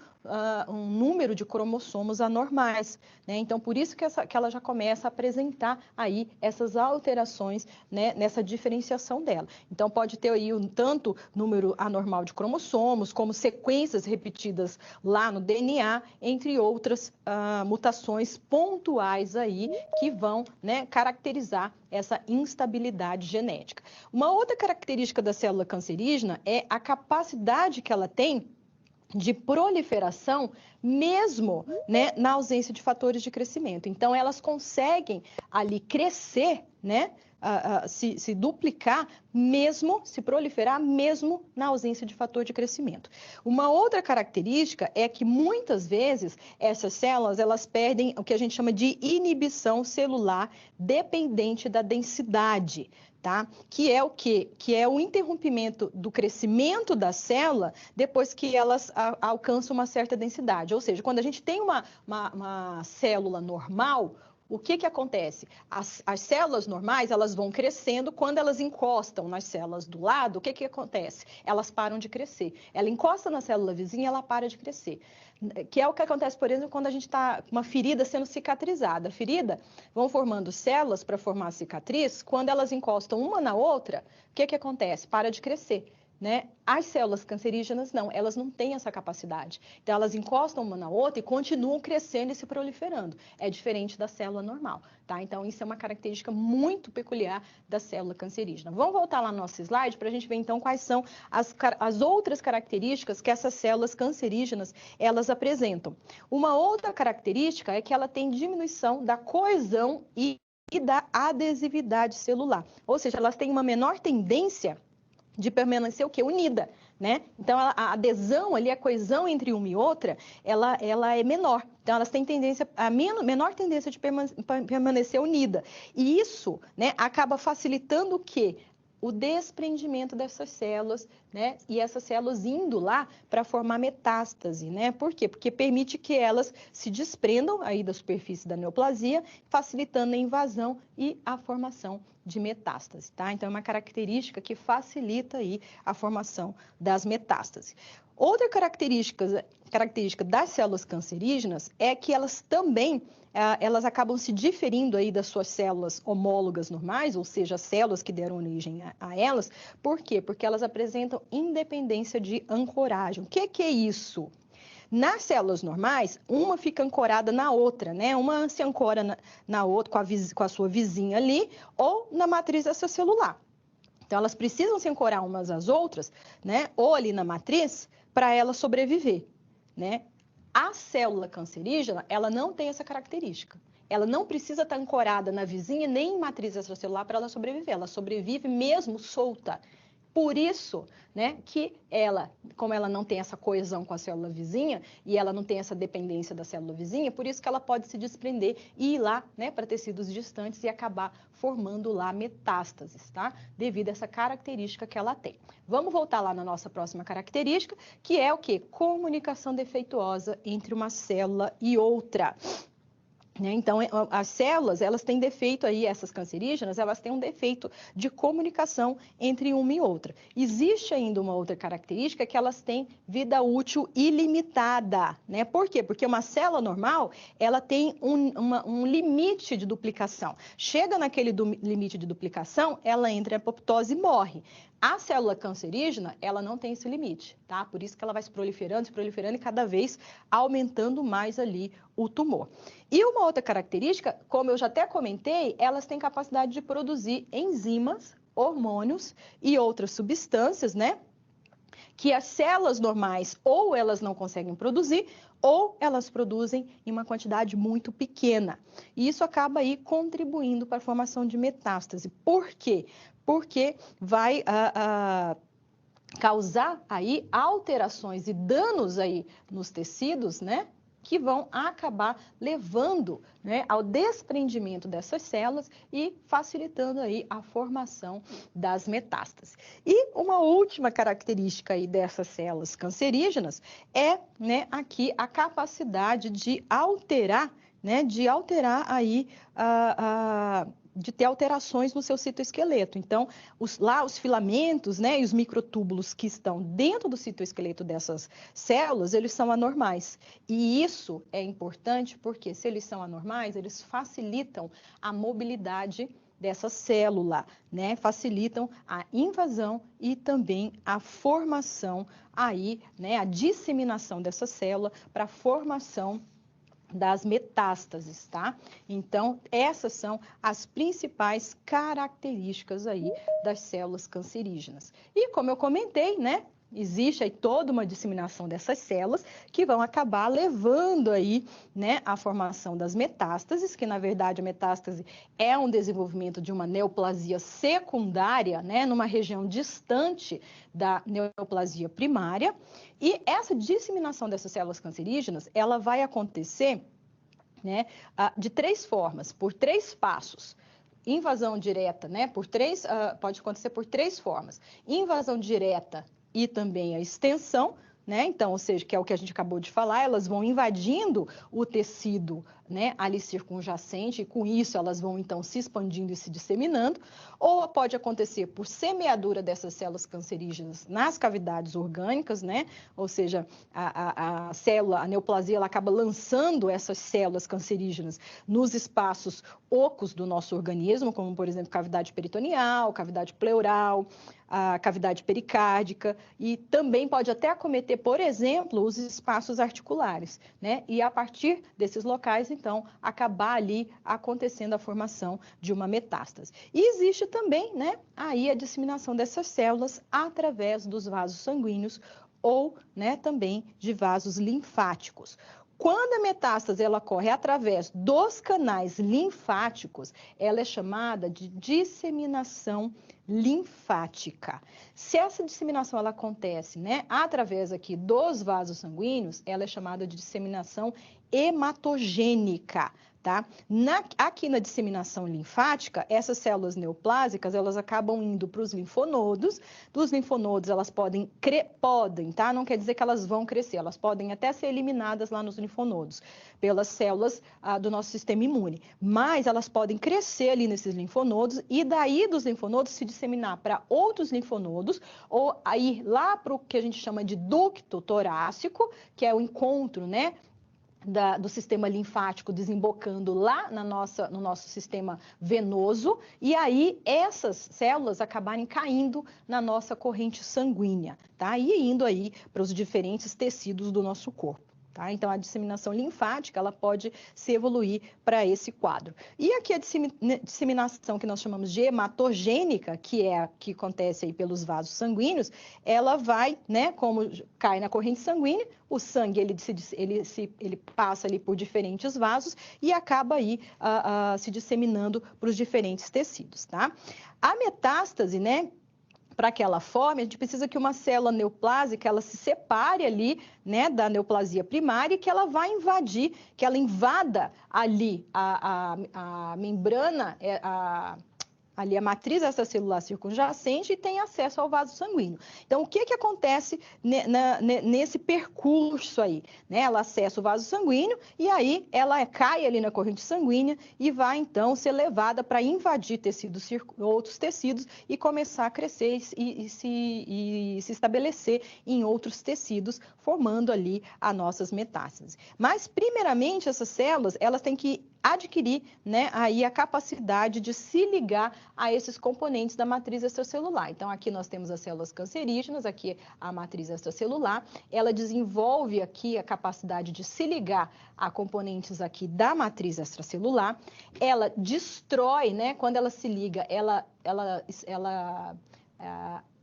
número de cromossomos anormais, né? Então, por isso que ela já começa a apresentar aí essas alterações, né, nessa diferenciação dela. Então, pode ter aí tanto número anormal de cromossomos, como sequências repetidas lá no DNA, entre outras mutações pontuais aí que vão, né, caracterizar essa instabilidade genética. Uma outra característica da célula cancerígena é a capacidade que ela tem de proliferação, mesmo, né, na ausência de fatores de crescimento. Então, elas conseguem ali crescer, né, se duplicar, mesmo, se proliferar, mesmo na ausência de fator de crescimento. Uma outra característica é que, muitas vezes, essas células, elas perdem o que a gente chama de inibição celular dependente da densidade. Tá? Que é o quê? Que é o interrompimento do crescimento da célula depois que elas alcançam uma certa densidade. Ou seja, quando a gente tem uma célula normal, o que acontece? As células normais, elas vão crescendo, quando elas encostam nas células do lado, o que acontece? Elas param de crescer. Ela encosta na célula vizinha, ela para de crescer. Que é o que acontece, por exemplo, quando a gente está com uma ferida sendo cicatrizada. A ferida vão formando células para formar a cicatriz, quando elas encostam uma na outra, o que acontece? Para de crescer. Né? As células cancerígenas não, elas não têm essa capacidade. Então, elas encostam uma na outra e continuam crescendo e se proliferando. É diferente da célula normal, tá? Então, isso é uma característica muito peculiar da célula cancerígena. Vamos voltar lá no nosso slide para a gente ver, então, quais são as outras características que essas células cancerígenas, elas apresentam. Uma outra característica é que ela tem diminuição da coesão e da adesividade celular. Ou seja, elas têm uma menor tendência de permanecer o quê? Unida, né? Então, a adesão ali, a coesão entre uma e outra, ela é menor. Então, elas têm menor tendência de permanecer unida. E isso, né, acaba facilitando o quê? O desprendimento dessas células, né? E essas células indo lá para formar metástase, né? Por quê? Porque permite que elas se desprendam aí da superfície da neoplasia, facilitando a invasão e a formação de metástase, tá? Então, é uma característica que facilita aí a formação das metástases. Outra característica das células cancerígenas é que elas também elas acabam se diferindo aí das suas células homólogas normais, ou seja, as células que deram origem a elas. Por quê? Porque elas apresentam independência de ancoragem. O que é isso? Nas células normais, uma fica ancorada na outra, né? Uma se ancora na outra, com a sua vizinha ali, ou na matriz extracelular. Então, elas precisam se ancorar umas às outras, né? Ou ali na matriz, para ela sobreviver, né? A célula cancerígena, ela não tem essa característica. Ela não precisa estar ancorada na vizinha nem em matriz extracelular para ela sobreviver. Ela sobrevive mesmo solta. Por isso, né, que ela, como ela não tem essa coesão com a célula vizinha e ela não tem essa dependência da célula vizinha, por isso que ela pode se desprender e ir lá, né, para tecidos distantes e acabar formando lá metástases, tá? Devido a essa característica que ela tem. Vamos voltar lá na nossa próxima característica, que é o quê? Comunicação defeituosa entre uma célula e outra. Então, as células, elas têm defeito aí, essas cancerígenas, elas têm um defeito de comunicação entre uma e outra. Existe ainda uma outra característica que elas têm vida útil ilimitada, né? Por quê? Porque uma célula normal, ela tem um limite de duplicação. Chega naquele limite de duplicação, ela entra em apoptose e morre. A célula cancerígena, ela não tem esse limite, tá? Por isso que ela vai se proliferando e cada vez aumentando mais ali o tumor. E uma outra característica, como eu já até comentei, elas têm capacidade de produzir enzimas, hormônios e outras substâncias, né? Que as células normais ou elas não conseguem produzir, ou elas produzem em uma quantidade muito pequena. E isso acaba aí contribuindo para a formação de metástase. Por quê? Porque vai causar aí alterações e danos aí nos tecidos, né? Que vão acabar levando, né, ao desprendimento dessas células e facilitando aí a formação das metástases. E uma última característica aí dessas células cancerígenas é, né, aqui a capacidade de alterar, né, aí de ter alterações no seu citoesqueleto. Então, os filamentos, né, e os microtúbulos que estão dentro do citoesqueleto dessas células, eles são anormais. E isso é importante porque, se eles são anormais, eles facilitam a mobilidade dessa célula, né? Facilitam a invasão e também a formação aí, né, a disseminação dessa célula para a formação das metástases, tá? Então, essas são as principais características aí das células cancerígenas. E como eu comentei, né? Existe aí toda uma disseminação dessas células que vão acabar levando aí, né, a formação das metástases, que na verdade a metástase é um desenvolvimento de uma neoplasia secundária, né, numa região distante da neoplasia primária. E essa disseminação dessas células cancerígenas, ela vai acontecer, né, de 3 formas, por 3 passos. Invasão direta, né, pode acontecer por 3 formas. Invasão direta e também a extensão, né? Então, ou seja, que é o que a gente acabou de falar, elas vão invadindo o tecido, né, ali circunjacente, e com isso elas vão então se expandindo e se disseminando, ou pode acontecer por semeadura dessas células cancerígenas nas cavidades orgânicas, né? Ou seja, a célula, a neoplasia, ela acaba lançando essas células cancerígenas nos espaços ocos do nosso organismo, como por exemplo cavidade peritoneal, cavidade pleural, a cavidade pericárdica, e também pode até acometer, por exemplo, os espaços articulares, né? E a partir desses locais, então, acabar ali acontecendo a formação de uma metástase. E existe também, né, aí a disseminação dessas células através dos vasos sanguíneos ou, né, também de vasos linfáticos. Quando a metástase ela ocorre através dos canais linfáticos, ela é chamada de disseminação linfática. Se essa disseminação ela acontece, né, através aqui dos vasos sanguíneos, ela é chamada de disseminação hematogênica, tá? Aqui na disseminação linfática, essas células neoplásicas, elas acabam indo para os linfonodos. Dos linfonodos, elas podem, tá? Não quer dizer que elas vão crescer, elas podem até ser eliminadas lá nos linfonodos, pelas células do nosso sistema imune. Mas elas podem crescer ali nesses linfonodos e daí dos linfonodos se disseminar para outros linfonodos ou ir lá para o que a gente chama de ducto torácico, que é o encontro, né, do sistema linfático desembocando lá no nosso sistema venoso, e aí essas células acabarem caindo na nossa corrente sanguínea, tá? E indo aí para os diferentes tecidos do nosso corpo. Tá? Então, a disseminação linfática ela pode se evoluir para esse quadro. E aqui a disseminação que nós chamamos de hematogênica, que é a que acontece aí pelos vasos sanguíneos, ela vai, né, como cai na corrente sanguínea, o sangue ele passa ali por diferentes vasos e acaba aí se disseminando para os diferentes tecidos. Tá? A metástase, né? Para que ela forme, a gente precisa que uma célula neoplásica ela se separe ali, né, da neoplasia primária e que ela vá invadir, que ela invada ali a membrana, ali a matriz extracelular circunjacente e tem acesso ao vaso sanguíneo. Então, o que acontece nesse percurso aí? Né? Ela acessa o vaso sanguíneo e aí ela cai ali na corrente sanguínea e vai, então, ser levada para invadir outros tecidos e começar a crescer e se estabelecer em outros tecidos, formando ali as nossas metástases. Mas, primeiramente, essas células, elas têm que adquirir, né, aí a capacidade de se ligar a esses componentes da matriz extracelular. Então, aqui nós temos as células cancerígenas, aqui a matriz extracelular, ela desenvolve aqui a capacidade de se ligar a componentes aqui da matriz extracelular, ela destrói, né, quando ela se liga, ela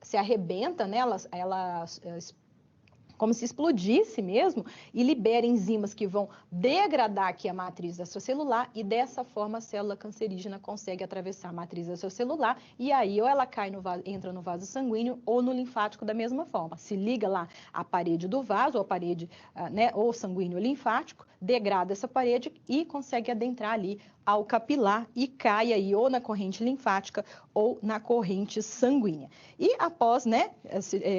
se arrebenta, né, ela como se explodisse mesmo, e libera enzimas que vão degradar aqui a matriz extracelular, e dessa forma a célula cancerígena consegue atravessar a matriz extracelular, e aí ou ela entra no vaso sanguíneo ou no linfático da mesma forma. Se liga lá à parede do vaso, ou a parede, né, ou sanguíneo ou linfático, degrada essa parede e consegue adentrar ali ao capilar e cai aí ou na corrente linfática ou na corrente sanguínea. E após, né,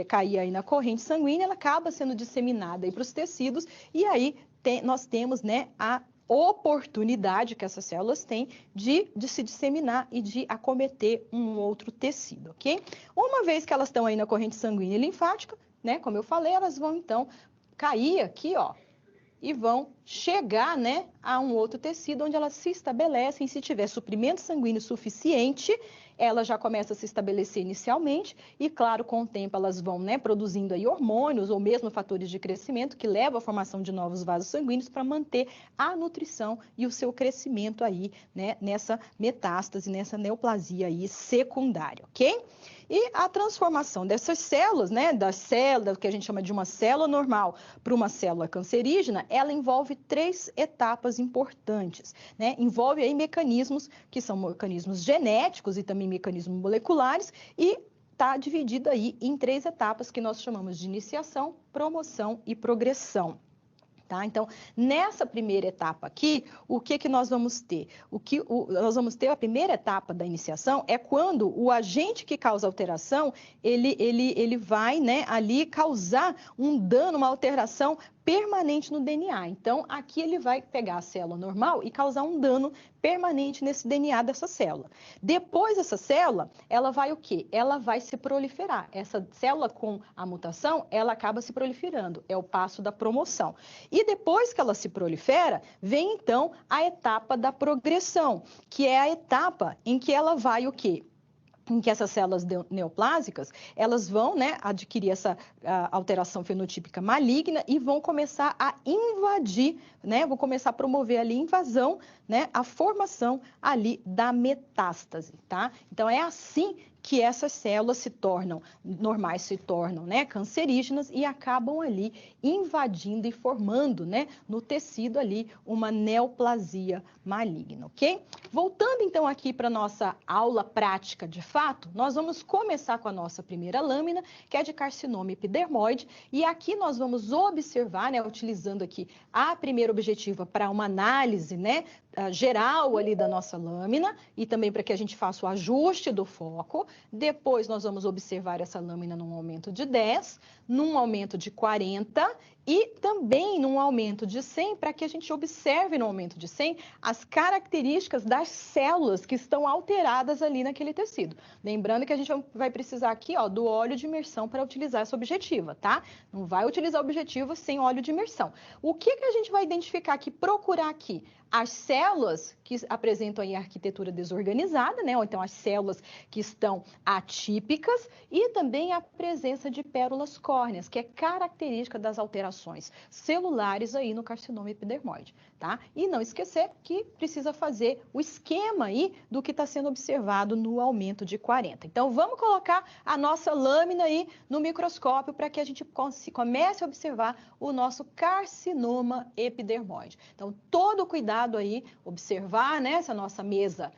cair aí na corrente sanguínea, ela acaba sendo disseminada aí para os tecidos e aí nós temos, né, a oportunidade que essas células têm de se disseminar e de acometer um outro tecido, ok? Uma vez que elas estão aí na corrente sanguínea e linfática, né, como eu falei, elas vão então cair aqui, ó, e vão chegar, né, a um outro tecido onde elas se estabelecem. Se tiver suprimento sanguíneo suficiente, ela já começa a se estabelecer inicialmente e, claro, com o tempo elas vão, né, produzindo aí hormônios ou mesmo fatores de crescimento que levam à formação de novos vasos sanguíneos para manter a nutrição e o seu crescimento aí, né, nessa metástase, nessa neoplasia aí secundária, ok? E a transformação dessas células, né, da célula que a gente chama de uma célula normal para uma célula cancerígena, ela envolve 3 etapas importantes, né? Envolve aí mecanismos que são mecanismos genéticos e também mecanismos moleculares e está dividida aí em 3 etapas que nós chamamos de iniciação, promoção e progressão. Tá? Então, nessa primeira etapa aqui, o que nós vamos ter? Nós vamos ter a primeira etapa da iniciação é quando o agente que causa alteração, ele vai, né, ali causar um dano, uma alteração permanente no DNA. Então, aqui ele vai pegar a célula normal e causar um dano permanente nesse DNA dessa célula. Depois dessa célula, ela vai o quê? Ela vai se proliferar. Essa célula com a mutação, ela acaba se proliferando. É o passo da promoção. E depois que ela se prolifera, vem então a etapa da progressão, que é a etapa em que ela vai o quê? Em que essas células neoplásicas, elas vão, né, adquirir essa alteração fenotípica maligna e vão começar a invadir, né, vão começar a promover ali invasão, né, a formação ali da metástase, tá? Então, é assim que essas células se tornam normais, se tornam, né, cancerígenas e acabam ali invadindo e formando, né, no tecido ali uma neoplasia maligna, ok? Voltando então aqui para nossa aula prática de fato, nós vamos começar com a nossa primeira lâmina, que é de carcinoma epidermoide, e aqui nós vamos observar, né, utilizando aqui a primeira objetiva para uma análise, né, geral ali da nossa lâmina e também para que a gente faça o ajuste do foco. Depois nós vamos observar essa lâmina num aumento de 10, num aumento de 40 e também num aumento de 100, para que a gente observe no aumento de 100 as características das células que estão alteradas ali naquele tecido. Lembrando que a gente vai precisar aqui, ó, do óleo de imersão para utilizar essa objetiva, tá? Não vai utilizar objetiva sem óleo de imersão. O que a gente vai identificar aqui, procurar aqui? As células que apresentam aí a arquitetura desorganizada, né? Ou então as células que estão atípicas e também a presença de pérolas córneas, que é característica das alterações celulares aí no carcinoma epidermoide, tá? E não esquecer que precisa fazer o esquema aí do que está sendo observado no aumento de 40. Então, vamos colocar a nossa lâmina aí no microscópio para que a gente comece a observar o nosso carcinoma epidermoide. Então, todo cuidado aí, observar, né, se a nossa mesa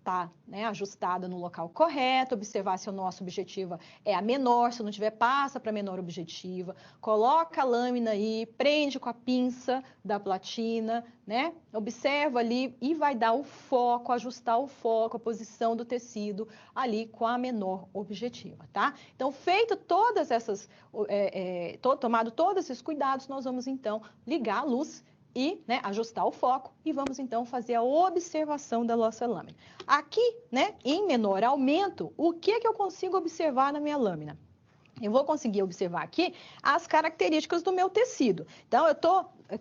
está, né, ajustada no local correto, observar se o nosso objetivo é a menor, se não tiver, passa para a menor objetiva, coloca a lâmina aí, prende com a pinça da platina, né? Observa ali e vai dar o foco, ajustar o foco, a posição do tecido ali com a menor objetiva, tá? Então, feito todas essas, tomado todos esses cuidados, nós vamos então ligar a luz e, né, ajustar o foco e vamos então fazer a observação da nossa lâmina. Aqui, né, em menor aumento, o que eu consigo observar na minha lâmina? Eu vou conseguir observar aqui as características do meu tecido. Então,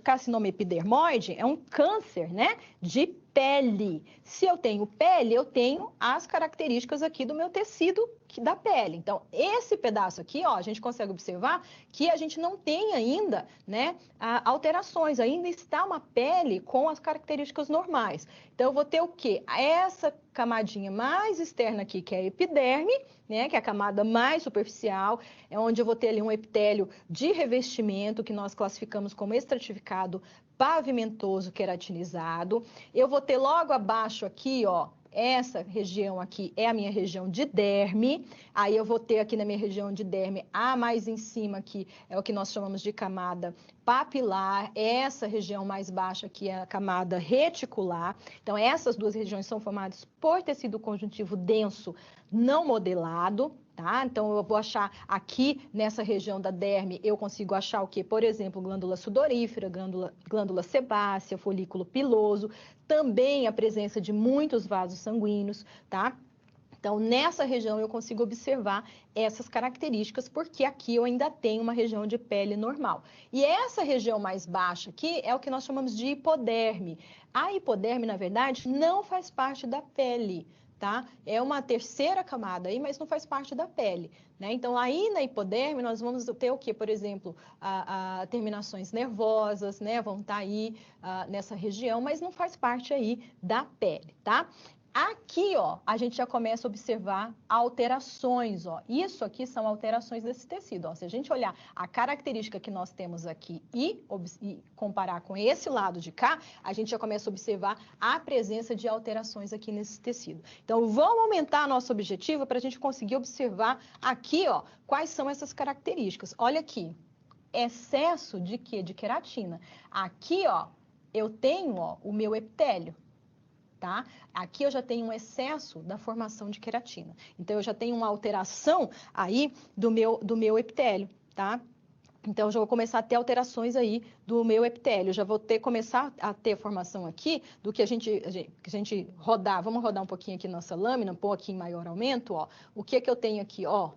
carcinoma epidermoide é um câncer, né, de pele. Se eu tenho pele, eu tenho as características aqui do meu tecido da pele. Então, esse pedaço aqui, ó, a gente consegue observar que a gente não tem ainda, né, alterações. Ainda está uma pele com as características normais. Então, eu vou ter o quê? Essa camadinha mais externa aqui, que é a epiderme, né, que é a camada mais superficial, é onde eu vou ter ali um epitélio de revestimento, que nós classificamos como estratificado pavimentoso queratinizado. Eu vou ter logo abaixo aqui, ó, essa região aqui é a minha região de derme. Aí eu vou ter aqui na minha região de derme, mais em cima aqui é o que nós chamamos de camada papilar. Essa região mais baixa aqui é a camada reticular. Então, essas duas regiões são formadas por tecido conjuntivo denso não modelado. Tá? Então, eu vou achar aqui nessa região da derme, eu consigo achar o quê? Por exemplo, glândula sudorífera, glândula sebácea, folículo piloso, também a presença de muitos vasos sanguíneos, tá? Então, nessa região eu consigo observar essas características, porque aqui eu ainda tenho uma região de pele normal. E essa região mais baixa aqui é o que nós chamamos de hipoderme. A hipoderme, na verdade, não faz parte da pele. Tá? É uma terceira camada aí, mas não faz parte da pele, né? Então, aí na hipoderme, nós vamos ter o quê? Por exemplo, terminações nervosas, né? Vão estar aí nessa região, mas não faz parte aí da pele, tá? Aqui, ó, a gente já começa a observar alterações, ó. Isso aqui são alterações desse tecido, ó. Se a gente olhar a característica que nós temos aqui e comparar com esse lado de cá, a gente já começa a observar a presença de alterações aqui nesse tecido. Então, vamos aumentar nosso objetivo para a gente conseguir observar aqui, ó, quais são essas características. Olha aqui, excesso de quê? De queratina. Aqui, ó, eu tenho, ó, o meu epitélio. Tá? Aqui eu já tenho um excesso da formação de queratina. Então, eu já tenho uma alteração aí do meu epitélio, tá? Então, eu já vou começar a ter alterações aí do meu epitélio. Eu já vou começar a ter formação aqui do que a gente rodar. Vamos rodar um pouquinho aqui nossa lâmina, pôr aqui em maior aumento, ó. O que que eu tenho aqui, ó?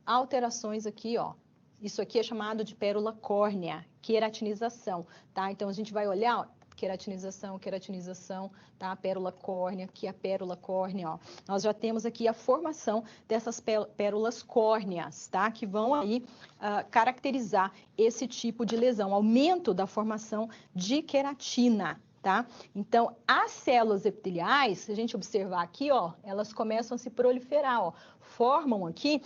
Alterações aqui, ó. Isso aqui é chamado de pérola córnea, queratinização, tá? Então, a gente vai olhar, ó, queratinização, tá? A pérola córnea, aqui a pérola córnea, ó. Nós já temos aqui a formação dessas pérolas córneas, tá? Que vão aí caracterizar esse tipo de lesão, aumento da formação de queratina, tá? Então, as células epiteliais, se a gente observar aqui, ó, elas começam a se proliferar, ó. Formam aqui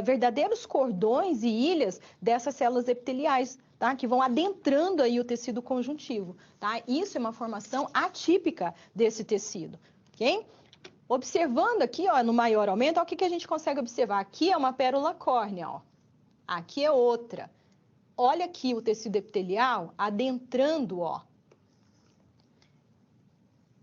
verdadeiros cordões e ilhas dessas células epiteliais, tá? Que vão adentrando aí o tecido conjuntivo, tá? Isso é uma formação atípica desse tecido, ok? Observando aqui, ó, no maior aumento, ó, o que que a gente consegue observar? Aqui é uma pérola córnea, ó. Aqui é outra. Olha aqui o tecido epitelial adentrando, ó.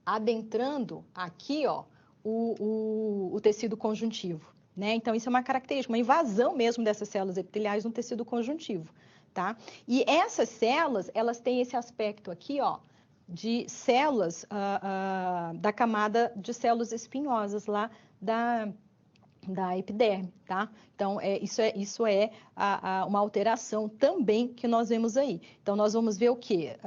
Adentrando aqui, ó, o tecido conjuntivo, né? Então, isso é uma característica, uma invasão mesmo dessas células epiteliais no tecido conjuntivo, tá? E essas células, elas têm esse aspecto aqui, ó, de células da camada de células espinhosas lá da epiderme, tá? Então, isso é uma alteração também que nós vemos aí. Então, nós vamos ver o quê?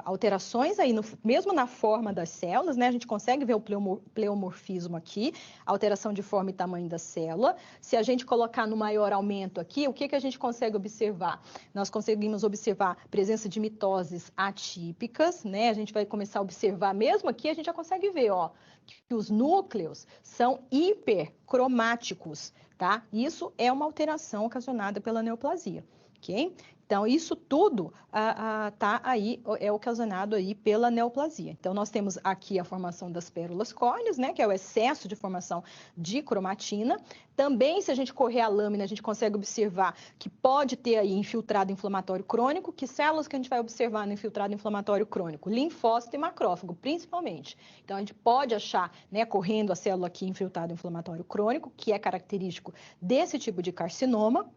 Alterações aí, mesmo na forma das células, né? A gente consegue ver o pleomorfismo aqui, alteração de forma e tamanho da célula. Se a gente colocar no maior aumento aqui, o que que a gente consegue observar? Nós conseguimos observar presença de mitoses atípicas, né? A gente vai começar a observar, mesmo aqui, a gente já consegue ver, ó, que os núcleos são hipercromáticos, tá? Isso é uma alteração ocasionada pela neoplasia. ok? Então, isso tudo tá aí, é ocasionado aí pela neoplasia. Então, nós temos aqui a formação das pérolas córneas, né, que é o excesso de formação de cromatina. Também, se a gente correr a lâmina, a gente consegue observar que pode ter aí infiltrado inflamatório crônico. Que células que a gente vai observar no infiltrado inflamatório crônico? Linfócito e macrófago, principalmente. Então, a gente pode achar, né, correndo a célula aqui infiltrado inflamatório crônico, que é característico desse tipo de carcinoma.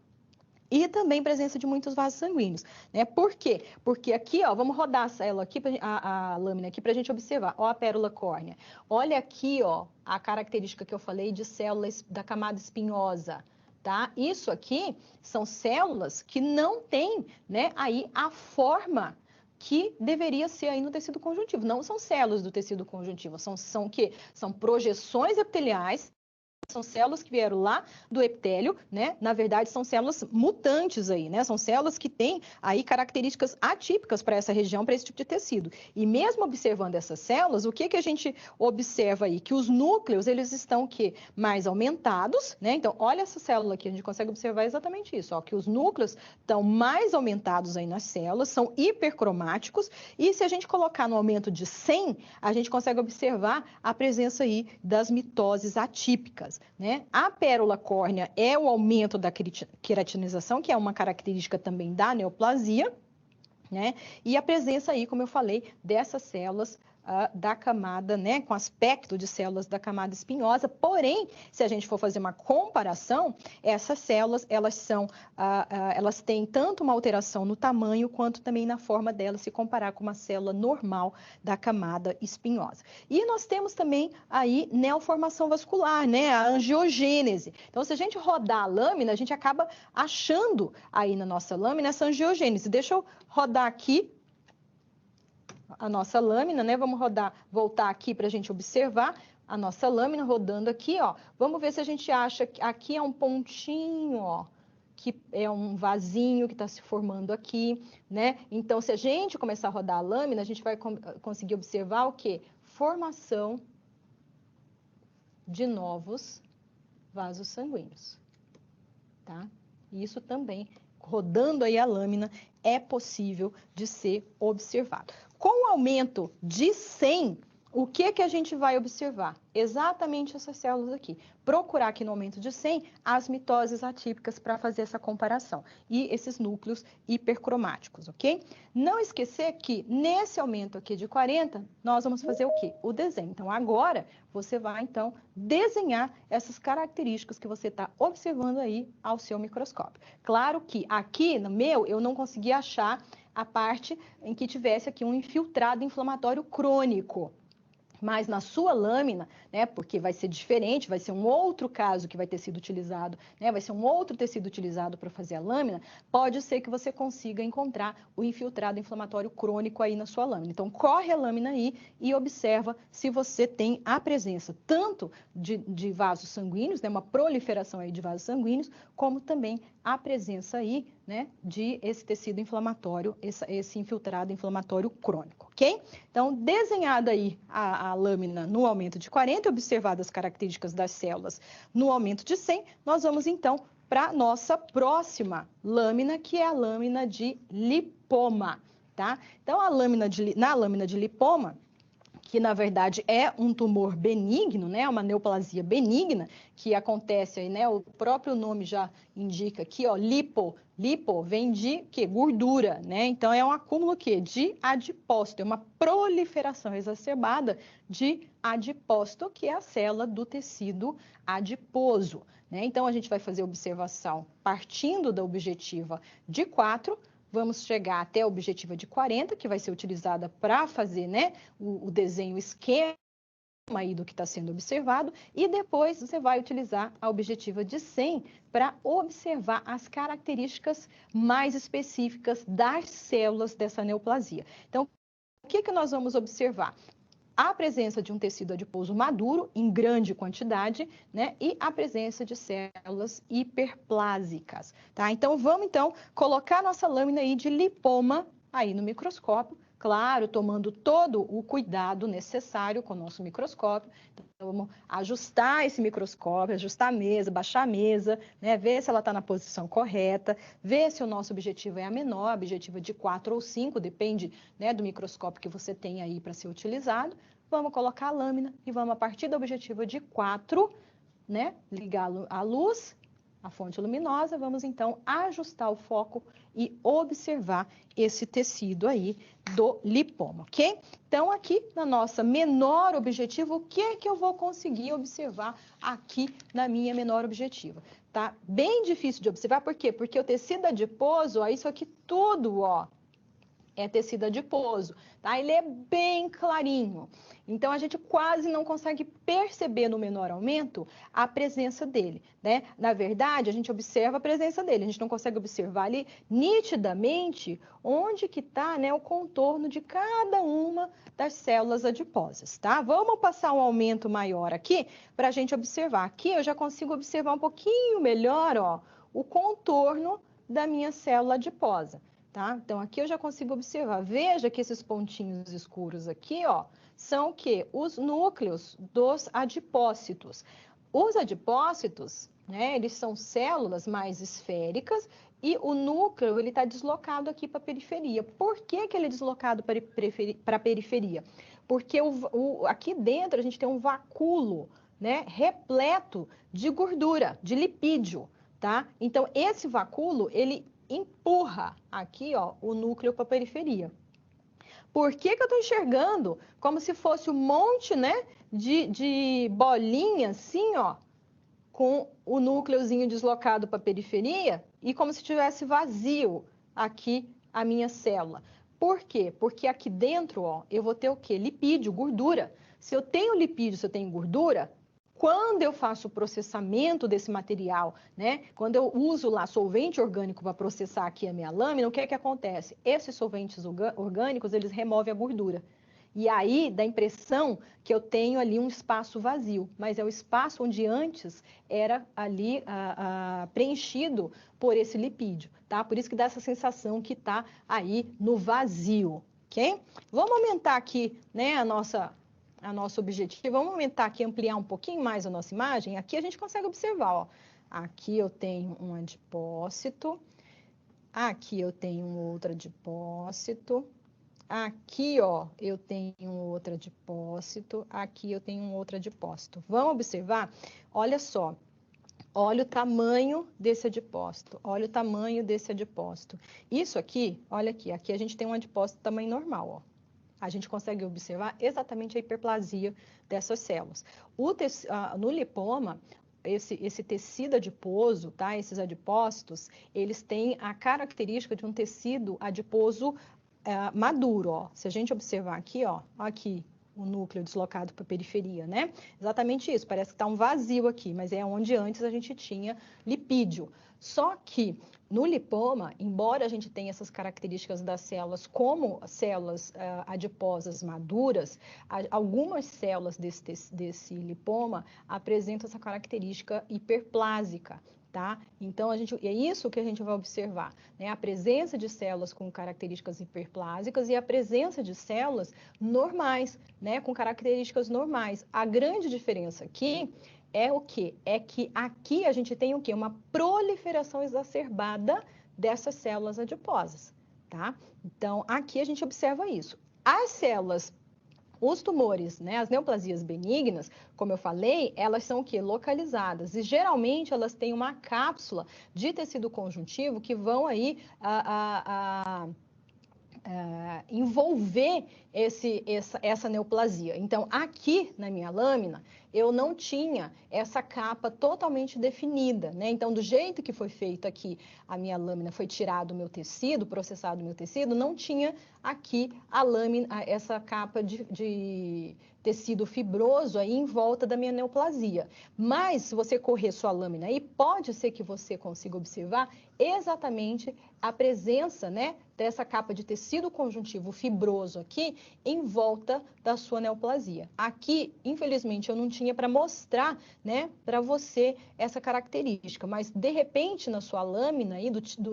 E também presença de muitos vasos sanguíneos, né? Por quê? Porque aqui, ó, vamos rodar a célula aqui, a lâmina aqui, para a gente observar. Ó a pérola córnea. Olha aqui, ó, a característica que eu falei de células da camada espinhosa, tá? Isso aqui são células que não têm, né, aí a forma que deveria ser aí no tecido conjuntivo. Não são células do tecido conjuntivo, são o quê? São projeções epiteliais. São células que vieram lá do epitélio, né? Na verdade, são células mutantes aí, né? São células que têm aí características atípicas para essa região, para esse tipo de tecido. E mesmo observando essas células, o que que a gente observa aí? Que os núcleos, eles estão o quê? Mais aumentados, né? Então, olha essa célula aqui, a gente consegue observar exatamente isso, ó, que os núcleos estão mais aumentados aí nas células, são hipercromáticos, e se a gente colocar no aumento de 100, a gente consegue observar a presença aí das mitoses atípicas. Né? A pérola córnea é o aumento da queratinização, que é uma característica também da neoplasia, né? E a presença aí, como eu falei, dessas células da camada, né, com aspecto de células da camada espinhosa. Porém, se a gente for fazer uma comparação, essas células, elas têm tanto uma alteração no tamanho quanto também na forma delas, se comparar com uma célula normal da camada espinhosa. E nós temos também aí neoformação vascular, né, a angiogênese. Então, se a gente rodar a lâmina, a gente acaba achando aí na nossa lâmina essa angiogênese. Deixa eu rodar aqui a nossa lâmina, né? Vamos voltar aqui para a gente observar a nossa lâmina rodando aqui, ó. Vamos ver se a gente acha que aqui é um pontinho, ó, que é um vasinho que está se formando aqui, né? Então, se a gente começar a rodar a lâmina, a gente vai conseguir observar o quê? Formação de novos vasos sanguíneos, tá? Isso também, rodando aí a lâmina, é possível de ser observado. Com o aumento de 100, o que que a gente vai observar? Exatamente essas células aqui. Procurar aqui no aumento de 100 as mitoses atípicas para fazer essa comparação. E esses núcleos hipercromáticos, ok? Não esquecer que nesse aumento aqui de 40, nós vamos fazer o quê? O desenho. Então, agora, você vai, então, desenhar essas características que você está observando aí ao seu microscópio. Claro que aqui no meu, eu não consegui achar a parte em que tivesse aqui um infiltrado inflamatório crônico. Mas na sua lâmina, né, porque vai ser diferente, vai ser um outro caso que vai ter sido utilizado, né, vai ser um outro tecido utilizado para fazer a lâmina, pode ser que você consiga encontrar o infiltrado inflamatório crônico aí na sua lâmina. Então, corre a lâmina aí e observa se você tem a presença tanto de vasos sanguíneos, né, uma proliferação aí de vasos sanguíneos, como também a presença aí, né, de esse tecido inflamatório, esse infiltrado inflamatório crônico, ok? Então, desenhada aí a lâmina no aumento de 40, observadas as características das células no aumento de 100, nós vamos então para a nossa próxima lâmina, que é a lâmina de lipoma, tá? Então, na lâmina de lipoma, que na verdade é um tumor benigno, né, uma neoplasia benigna, que acontece aí, né, o próprio nome já indica aqui, ó, lipo vem de que? Gordura, né, então é um acúmulo que? De adipócito, é uma proliferação exacerbada de adipócito, que é a célula do tecido adiposo, né, então a gente vai fazer observação partindo da objetiva de 4, vamos chegar até a objetiva de 40, que vai ser utilizada para fazer, né, o desenho esquema aí do que está sendo observado, e depois você vai utilizar a objetiva de 100 para observar as características mais específicas das células dessa neoplasia. Então, o que que nós vamos observar? A presença de um tecido adiposo maduro em grande quantidade, né? E a presença de células hiperplásicas, tá? Então, vamos, então, colocar nossa lâmina aí de lipoma aí no microscópio. claro, tomando todo o cuidado necessário com o nosso microscópio. Então, vamos ajustar esse microscópio, ajustar a mesa, baixar a mesa, né? Ver se ela está na posição correta, ver se o nosso objetivo é a menor, objetivo é de 4 ou 5, depende, né, do microscópio que você tem aí para ser utilizado. Vamos colocar a lâmina e vamos, a partir do objetivo de 4, né, ligar a luz, a fonte luminosa, vamos então ajustar o foco e observar esse tecido aí do lipoma, ok? Então, aqui na nossa menor objetivo, o que é que eu vou conseguir observar aqui na minha menor objetiva? Tá bem difícil de observar, por quê? Porque o tecido adiposo, ó, isso aqui tudo, ó, é tecido adiposo, tá? Ele é bem clarinho. Então, a gente quase não consegue perceber no menor aumento a presença dele, né? Na verdade, a gente observa a presença dele, a gente não consegue observar ali nitidamente onde que tá, né, o contorno de cada uma das células adiposas, tá? Vamos passar um aumento maior aqui para a gente observar. Aqui eu já consigo observar um pouquinho melhor, ó, o contorno da minha célula adiposa. Tá? Então, aqui eu já consigo observar. Veja que esses pontinhos escuros aqui, ó, são o quê? Os núcleos dos adipócitos. Os adipócitos, né, eles são células mais esféricas e o núcleo, ele está deslocado aqui para a periferia. Por que que ele é deslocado para a periferia? Porque aqui dentro a gente tem um vacúolo, né, repleto de gordura, de lipídio, tá? Então, esse vacúolo, ele empurra aqui, ó, o núcleo para a periferia. Por que que eu estou enxergando como se fosse um monte, né, de bolinha, assim, ó, com o núcleozinho deslocado para a periferia e como se tivesse vazio aqui a minha célula? Por quê? Porque aqui dentro, ó, eu vou ter o quê? Lipídio, gordura. Se eu tenho lipídio, se eu tenho gordura, quando eu faço o processamento desse material, né? Quando eu uso lá solvente orgânico para processar aqui a minha lâmina, o que é que acontece? Esses solventes orgânicos, eles removem a gordura. E aí dá a impressão que eu tenho ali um espaço vazio, mas é o espaço onde antes era ali preenchido por esse lipídio, tá? Por isso que dá essa sensação que está aí no vazio, ok? Vamos aumentar aqui, né, a nosso objetivo. Vamos aumentar aqui, ampliar um pouquinho mais a nossa imagem. Aqui a gente consegue observar, ó. Aqui eu tenho um adipócito, aqui eu tenho um outro adipócito, aqui, ó, eu tenho um outro adipócito, aqui eu tenho um outro adipócito. Vamos observar? Olha só. Olha o tamanho desse adipócito, olha o tamanho desse adipócito. Isso aqui, olha aqui, aqui a gente tem um adipócito tamanho normal, ó. A gente consegue observar exatamente a hiperplasia dessas células. No lipoma, esse tecido adiposo, tá? Esses adipócitos, eles têm a característica de um tecido adiposo maduro, ó. Se a gente observar aqui, ó, aqui, o núcleo deslocado para a periferia, né? Exatamente isso, parece que está um vazio aqui, mas é onde antes a gente tinha lipídio. Só que no lipoma, embora a gente tenha essas características das células como células adiposas maduras, algumas células desse lipoma apresentam essa característica hiperplásica. Tá? Então, é isso que a gente vai observar, né? A presença de células com características hiperplásicas e a presença de células normais, né? Com características normais. A grande diferença aqui é o quê? É que aqui a gente tem o quê? Uma proliferação exacerbada dessas células adiposas, tá? Então, aqui a gente observa isso. As células os tumores, né, as neoplasias benignas, como eu falei, elas são o quê? Localizadas. E geralmente elas têm uma cápsula de tecido conjuntivo que vão aí envolver essa neoplasia. Então, aqui na minha lâmina, eu não tinha essa capa totalmente definida, né? Então, do jeito que foi feito aqui, a minha lâmina foi tirado o meu tecido, processado o meu tecido, não tinha aqui a lâmina, essa capa de tecido fibroso aí em volta da minha neoplasia. Mas, se você correr sua lâmina aí, pode ser que você consiga observar exatamente a presença, né, dessa capa de tecido conjuntivo fibroso aqui em volta da sua neoplasia. Aqui, infelizmente, eu não tinha para mostrar, né, para você essa característica, mas de repente na sua lâmina aí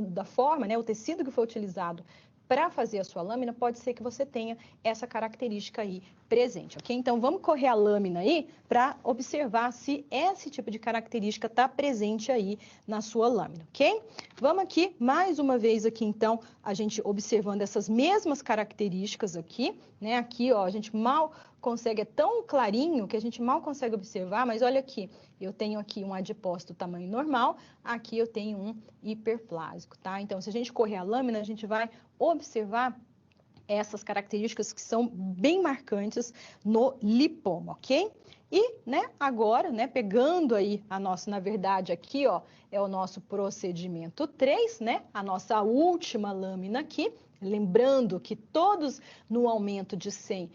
da forma, né, o tecido que foi utilizado para fazer a sua lâmina, pode ser que você tenha essa característica aí presente, ok? Então, vamos correr a lâmina aí para observar se esse tipo de característica está presente aí na sua lâmina, ok? Vamos aqui, mais uma vez aqui, então, a gente observando essas mesmas características aqui, né? Aqui, ó, a gente mal consegue, é tão clarinho que a gente mal consegue observar, mas olha aqui, eu tenho aqui um adipócito tamanho normal, aqui eu tenho um hiperplásico, tá? Então, se a gente correr a lâmina, a gente vai observar essas características que são bem marcantes no lipoma, ok? E, né, agora, né, pegando aí a nossa, na verdade, aqui, ó, é o nosso procedimento 3, né, a nossa última lâmina aqui, lembrando que todos no aumento de 100,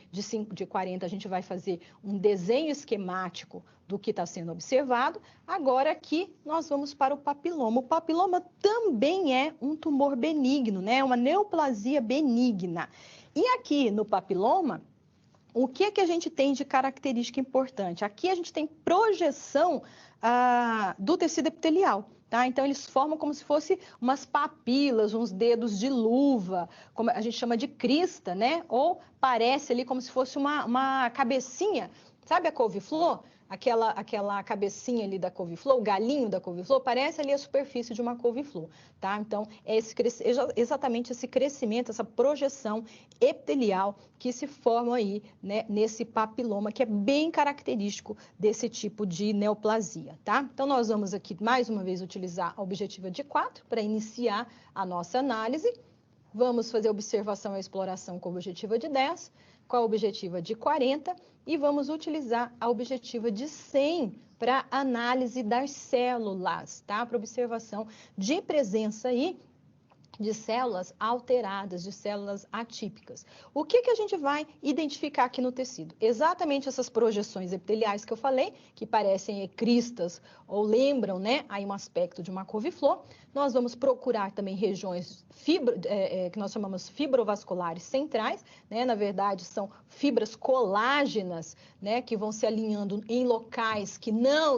de 40, a gente vai fazer um desenho esquemático do que está sendo observado. Agora aqui nós vamos para o papiloma. O papiloma também é um tumor benigno, né? Uma neoplasia benigna. E aqui no papiloma, o que que a gente tem de característica importante? Aqui a gente tem projeção do tecido epitelial. Tá? Então, eles formam como se fosse umas papilas, uns dedos de luva, como a gente chama de crista, né? Ou parece ali como se fosse uma cabecinha, sabe a couve-flor? Aquela cabecinha ali da couve-flor, o galinho da couve-flor, parece ali a superfície de uma couve-flor, tá? Então, é exatamente esse crescimento, essa projeção epitelial que se forma aí, né, nesse papiloma, que é bem característico desse tipo de neoplasia, tá? Então, nós vamos aqui, mais uma vez, utilizar a objetiva de 4 para iniciar a nossa análise. Vamos fazer observação e exploração com a objetiva de 10, com a objetiva de 40 e vamos utilizar a objetiva de 100 para análise das células, tá? Para observação de presença aí de células alteradas, de células atípicas. O que que a gente vai identificar aqui no tecido? Exatamente essas projeções epiteliais que eu falei, que parecem cristas ou lembram, né, aí um aspecto de uma couve-flor. Nós vamos procurar também regiões que nós chamamos fibrovasculares centrais, né? Na verdade, são fibras colágenas, né, que vão se alinhando em locais que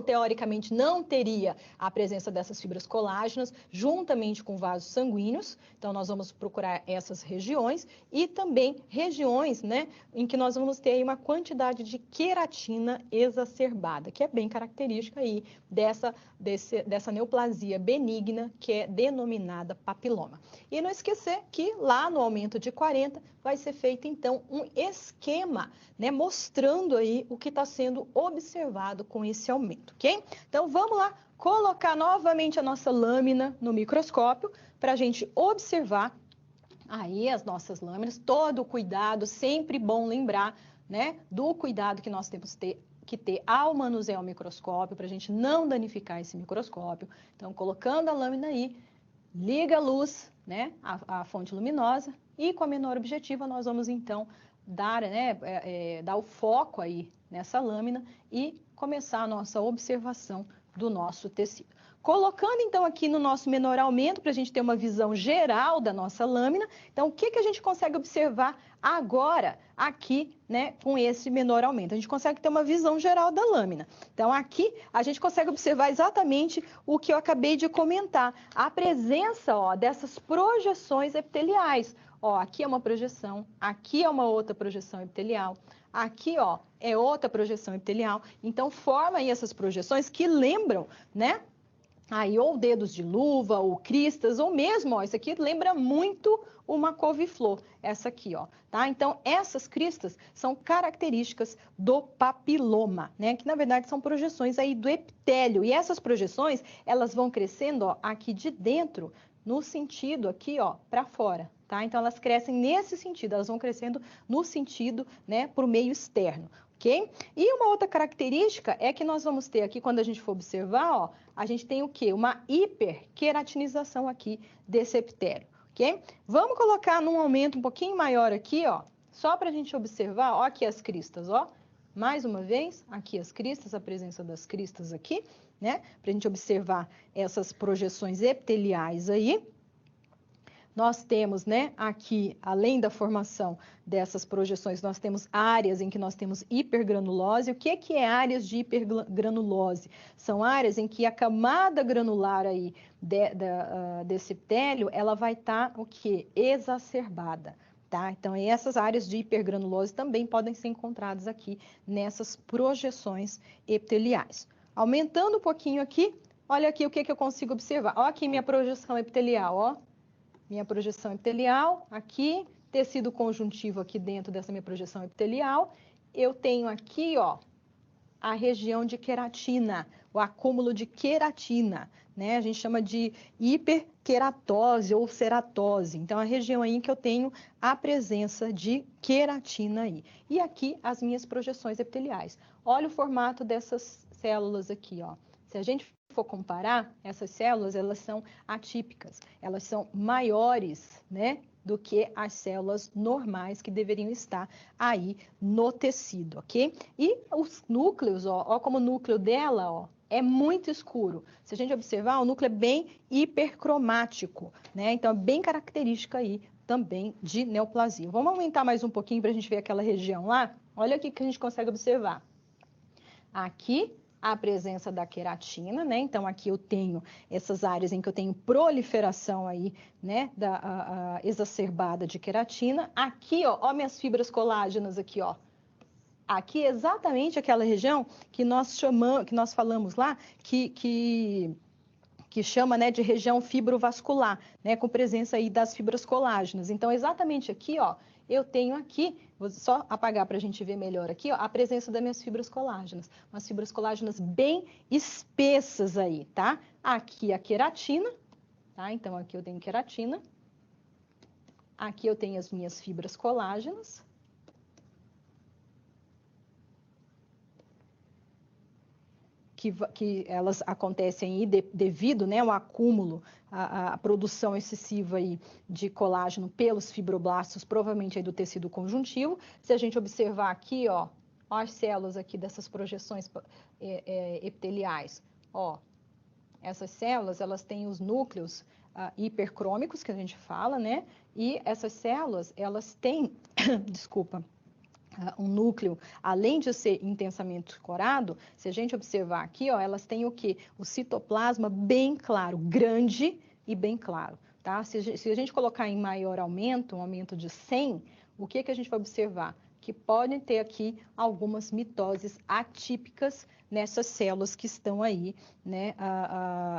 teoricamente, não teria a presença dessas fibras colágenas, juntamente com vasos sanguíneos. Então, nós vamos procurar essas regiões e também regiões, né, em que nós vamos ter aí uma quantidade de queratina exacerbada, que é bem característica aí dessa neoplasia benigna, que é denominada papiloma. E não esquecer que lá no aumento de 40 vai ser feito, então, um esquema, né, mostrando aí o que está sendo observado com esse aumento, ok? Então, vamos lá colocar novamente a nossa lâmina no microscópio para a gente observar aí as nossas lâminas. Todo o cuidado, sempre bom lembrar, né, do cuidado que nós temos que ter ao manusear o microscópio, para a gente não danificar esse microscópio. Então, colocando a lâmina aí, liga a luz, né, a fonte luminosa, e com a menor objetiva nós vamos então dar o foco aí nessa lâmina e começar a nossa observação do nosso tecido. Colocando então aqui no nosso menor aumento, para a gente ter uma visão geral da nossa lâmina, então o que que a gente consegue observar agora aqui, né, com esse menor aumento? A gente consegue ter uma visão geral da lâmina. Então aqui a gente consegue observar exatamente o que eu acabei de comentar, a presença, ó, dessas projeções epiteliais. Ó, aqui é uma projeção, aqui é uma outra projeção epitelial, aqui, ó, é outra projeção epitelial. Então forma aí essas projeções que lembram, né, aí ou dedos de luva, ou cristas, ou mesmo, ó, isso aqui lembra muito uma couve-flor, essa aqui, ó, tá? Então, essas cristas são características do papiloma, né? Que, na verdade, são projeções aí do epitélio. E essas projeções, elas vão crescendo, ó, aqui de dentro, no sentido aqui, ó, para fora, tá? Então, elas crescem nesse sentido, elas vão crescendo no sentido, né, por meio externo. Ok? E uma outra característica é que nós vamos ter aqui, quando a gente for observar, ó, a gente tem o quê? Uma hiperqueratinização aqui desse epitélio, ok? Vamos colocar num aumento um pouquinho maior aqui, ó, só para a gente observar, ó, aqui as cristas, ó. Mais uma vez, aqui as cristas, a presença das cristas aqui, né? Para a gente observar essas projeções epiteliais aí. nós temos, né, aqui, além da formação dessas projeções, nós temos áreas em que nós temos hipergranulose. O que é áreas de hipergranulose? São áreas em que a camada granular aí desse epitélio, ela vai estar, o quê? Exacerbada. Tá? Então, essas áreas de hipergranulose também podem ser encontradas aqui nessas projeções epiteliais. Aumentando um pouquinho aqui, olha aqui o que eu consigo observar. Olha aqui minha projeção epitelial, ó. Minha projeção epitelial, aqui, tecido conjuntivo aqui dentro dessa minha projeção epitelial. Eu tenho aqui, ó, a região de queratina, o acúmulo de queratina, né? A gente chama de hiperqueratose ou ceratose. Então, a região aí que eu tenho a presença de queratina aí. E aqui, as minhas projeções epiteliais. Olha o formato dessas células aqui, ó. Se a gente for comparar, essas células, elas são atípicas, elas são maiores, né, do que as células normais que deveriam estar aí no tecido, ok? E os núcleos, ó como o núcleo dela, ó, é muito escuro. Se a gente observar, o núcleo é bem hipercromático, né? Então, é bem característica aí também de neoplasia. Vamos aumentar mais um pouquinho para a gente ver aquela região lá? Olha aqui que a gente consegue observar. Aqui, a presença da queratina, né? Então, aqui eu tenho essas áreas em que eu tenho proliferação aí, né? A exacerbada de queratina. Aqui, ó, minhas fibras colágenas aqui, ó. Aqui, exatamente aquela região que nós chamamos, que nós falamos lá, que chama, né, de região fibrovascular, né? Com presença aí das fibras colágenas. Então, exatamente aqui, ó, eu tenho aqui, vou só apagar para a gente ver melhor aqui, ó, a presença das minhas fibras colágenas. Umas fibras colágenas bem espessas aí, tá? Aqui a queratina, tá? Então, aqui eu tenho queratina. Aqui eu tenho as minhas fibras colágenas. Que elas acontecem aí devido, né, ao acúmulo, a produção excessiva aí de colágeno pelos fibroblastos, provavelmente aí do tecido conjuntivo. Se a gente observar aqui, ó as células aqui dessas projeções epiteliais, ó, essas células, elas têm os núcleos hipercrômicos, que a gente fala, né, e essas células, elas têm, desculpa, um núcleo, além de ser intensamente corado, se a gente observar aqui, ó, elas têm o quê? O citoplasma bem claro, grande e bem claro, tá? Se a gente colocar em maior aumento, um aumento de 100, o que a gente vai observar? Que podem ter aqui algumas mitoses atípicas nessas células que estão aí, né,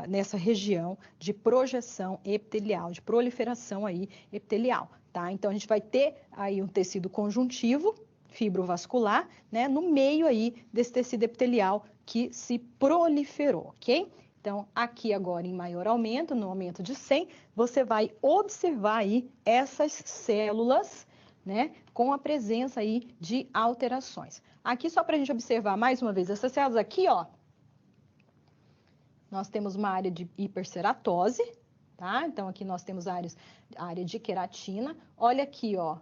nessa região de projeção epitelial, de proliferação aí epitelial, tá? Então, a gente vai ter aí um tecido conjuntivo, fibrovascular, né, no meio aí desse tecido epitelial que se proliferou, ok? Então, aqui agora em maior aumento, no aumento de 100, você vai observar aí essas células, né, com a presença aí de alterações. Aqui só para a gente observar mais uma vez, essas células aqui, ó, nós temos uma área de hiperceratose, tá? Então, aqui nós temos a área de queratina. Olha aqui, ó.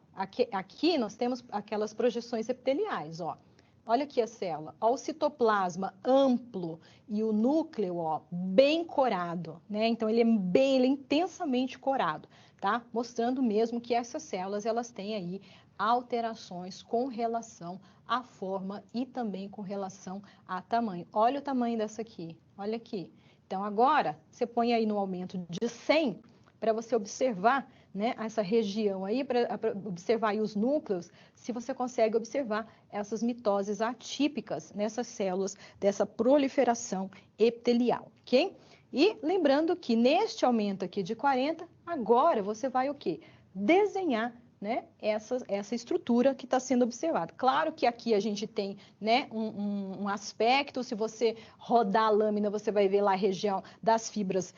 Aqui nós temos aquelas projeções epiteliais, ó. Olha aqui a célula. Ó, o citoplasma amplo e o núcleo, ó, bem corado, né? Então, ele é intensamente corado, tá? Mostrando mesmo que essas células, elas têm aí alterações com relação à forma e também com relação a tamanho. Olha o tamanho dessa aqui. Olha aqui. Então, agora, você põe aí no aumento de 100 para você observar, né, essa região aí, para observar aí os núcleos, se você consegue observar essas mitoses atípicas nessas células dessa proliferação epitelial, ok? E lembrando que neste aumento aqui de 40, agora você vai o quê? Desenhar, né, essa estrutura que está sendo observada. Claro que aqui a gente tem, né, um aspecto, se você rodar a lâmina, você vai ver lá a região das fibras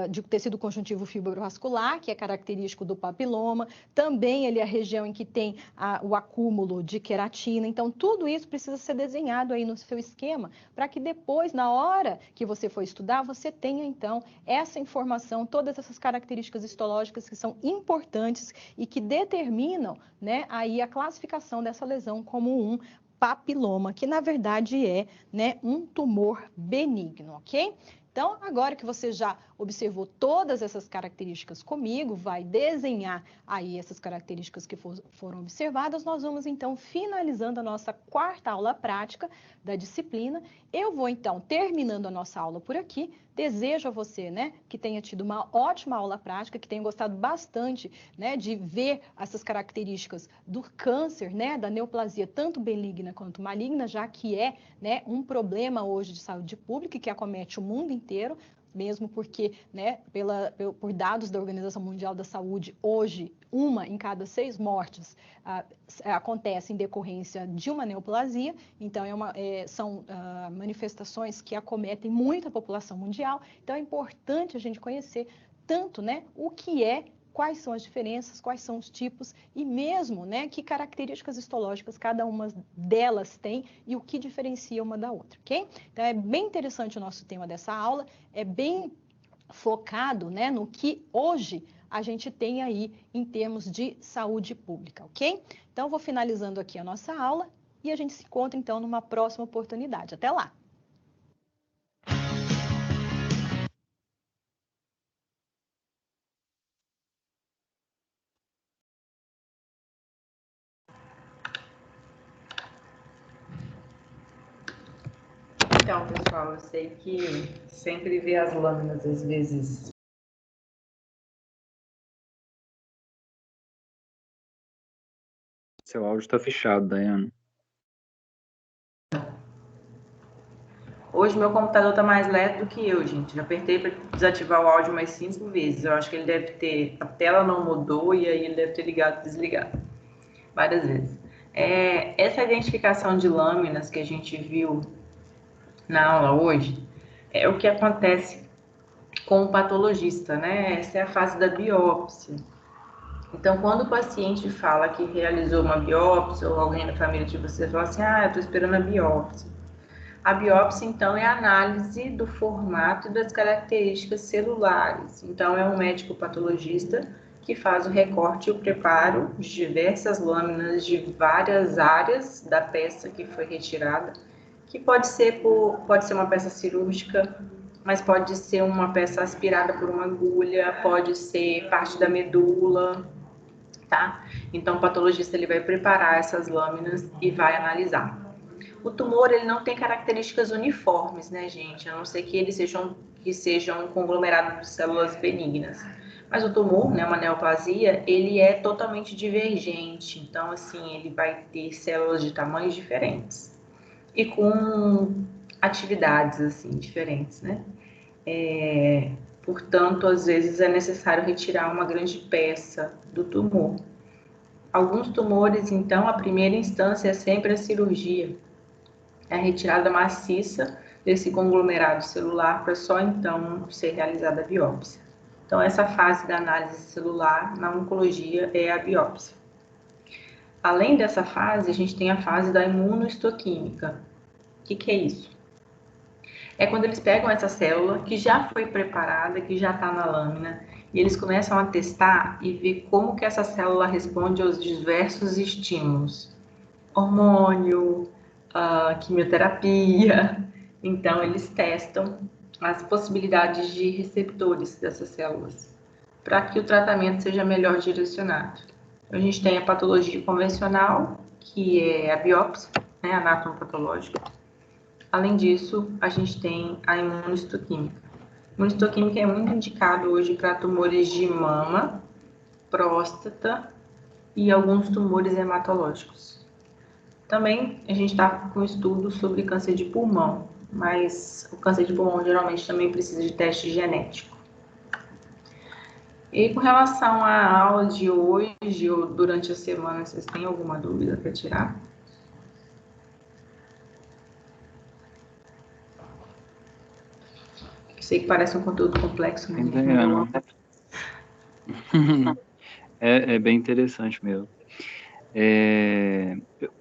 de tecido conjuntivo fibrovascular, que é característico do papiloma, também ele é a região em que tem o acúmulo de queratina, então tudo isso precisa ser desenhado aí no seu esquema, para que depois, na hora que você for estudar, você tenha então essa informação, todas essas características histológicas que são importantes e que determinam, né, aí a classificação dessa lesão como um papiloma, que na verdade é, né, um tumor benigno, ok? Então, agora que você já observou todas essas características comigo, vai desenhar aí essas características que foram observadas, nós vamos então finalizando a nossa quarta aula prática da disciplina. Eu vou então terminando a nossa aula por aqui. Desejo a você, né, que tenha tido uma ótima aula prática, que tenha gostado bastante, né, de ver essas características do câncer, né, da neoplasia, tanto benigna quanto maligna, já que é, né, um problema hoje de saúde pública que acomete o mundo inteiro, mesmo porque, né, por dados da Organização Mundial da Saúde, hoje, 1 em cada 6 mortes acontece em decorrência de uma neoplasia, então são manifestações que acometem muita população mundial, então é importante a gente conhecer tanto, né, o que é, quais são as diferenças, quais são os tipos e mesmo, né, que características histológicas cada uma delas tem e o que diferencia uma da outra, ok? Então é bem interessante o nosso tema dessa aula, é bem focado, né, no que hoje a gente tem aí em termos de saúde pública, ok? Então, vou finalizando aqui a nossa aula e a gente se encontra, então, numa próxima oportunidade. Até lá! Então, pessoal, eu sei que sempre ver as lâminas, às vezes, Seu áudio está fechado, Daiane. hoje meu computador tá mais lento do que eu, gente. Já apertei para desativar o áudio mais 5 vezes. Eu acho que ele deve ter, a tela não mudou e aí ele deve ter ligado e desligado várias vezes. Essa identificação de lâminas que a gente viu na aula hoje é o que acontece com o patologista, né? Essa é a fase da biópsia. Então, quando o paciente fala que realizou uma biópsia, ou alguém da família de você fala assim, eu tô esperando a biópsia. A biópsia, então, é a análise do formato e das características celulares. Então, é um médico patologista que faz o recorte e o preparo de diversas lâminas de várias áreas da peça que foi retirada, que pode ser uma peça cirúrgica, mas pode ser uma peça aspirada por uma agulha, pode ser parte da medula, tá? Então, o patologista ele vai preparar essas lâminas e vai analisar. O tumor ele não tem características uniformes, né, gente? A não ser que eles sejam um conglomerado de células benignas. Mas o tumor, né, uma neoplasia, ele é totalmente divergente. Então, assim, ele vai ter células de tamanhos diferentes e com atividades assim diferentes, né? Portanto, às vezes é necessário retirar uma grande peça do tumor. Alguns tumores, então, a primeira instância é sempre a cirurgia, é a retirada maciça desse conglomerado celular para só então ser realizada a biópsia. Então, essa fase da análise celular na oncologia é a biópsia. Além dessa fase, a gente tem a fase da imunohistoquímica. O que é isso? É quando eles pegam essa célula que já foi preparada, que já está na lâmina, e eles começam a testar e ver como que essa célula responde aos diversos estímulos. Hormônio, quimioterapia. Então, eles testam as possibilidades de receptores dessas células para que o tratamento seja melhor direcionado. A gente tem a patologia convencional, que é a biópsia, né, anatomopatológica. Além disso, a gente tem a imunohistoquímica. A imunohistoquímica é muito indicado hoje para tumores de mama, próstata e alguns tumores hematológicos. Também a gente está com estudos sobre câncer de pulmão, mas o câncer de pulmão geralmente também precisa de teste genético. E com relação à aula de hoje ou durante a semana, vocês têm alguma dúvida para tirar? Sei que parece um conteúdo complexo, mas é bem interessante mesmo.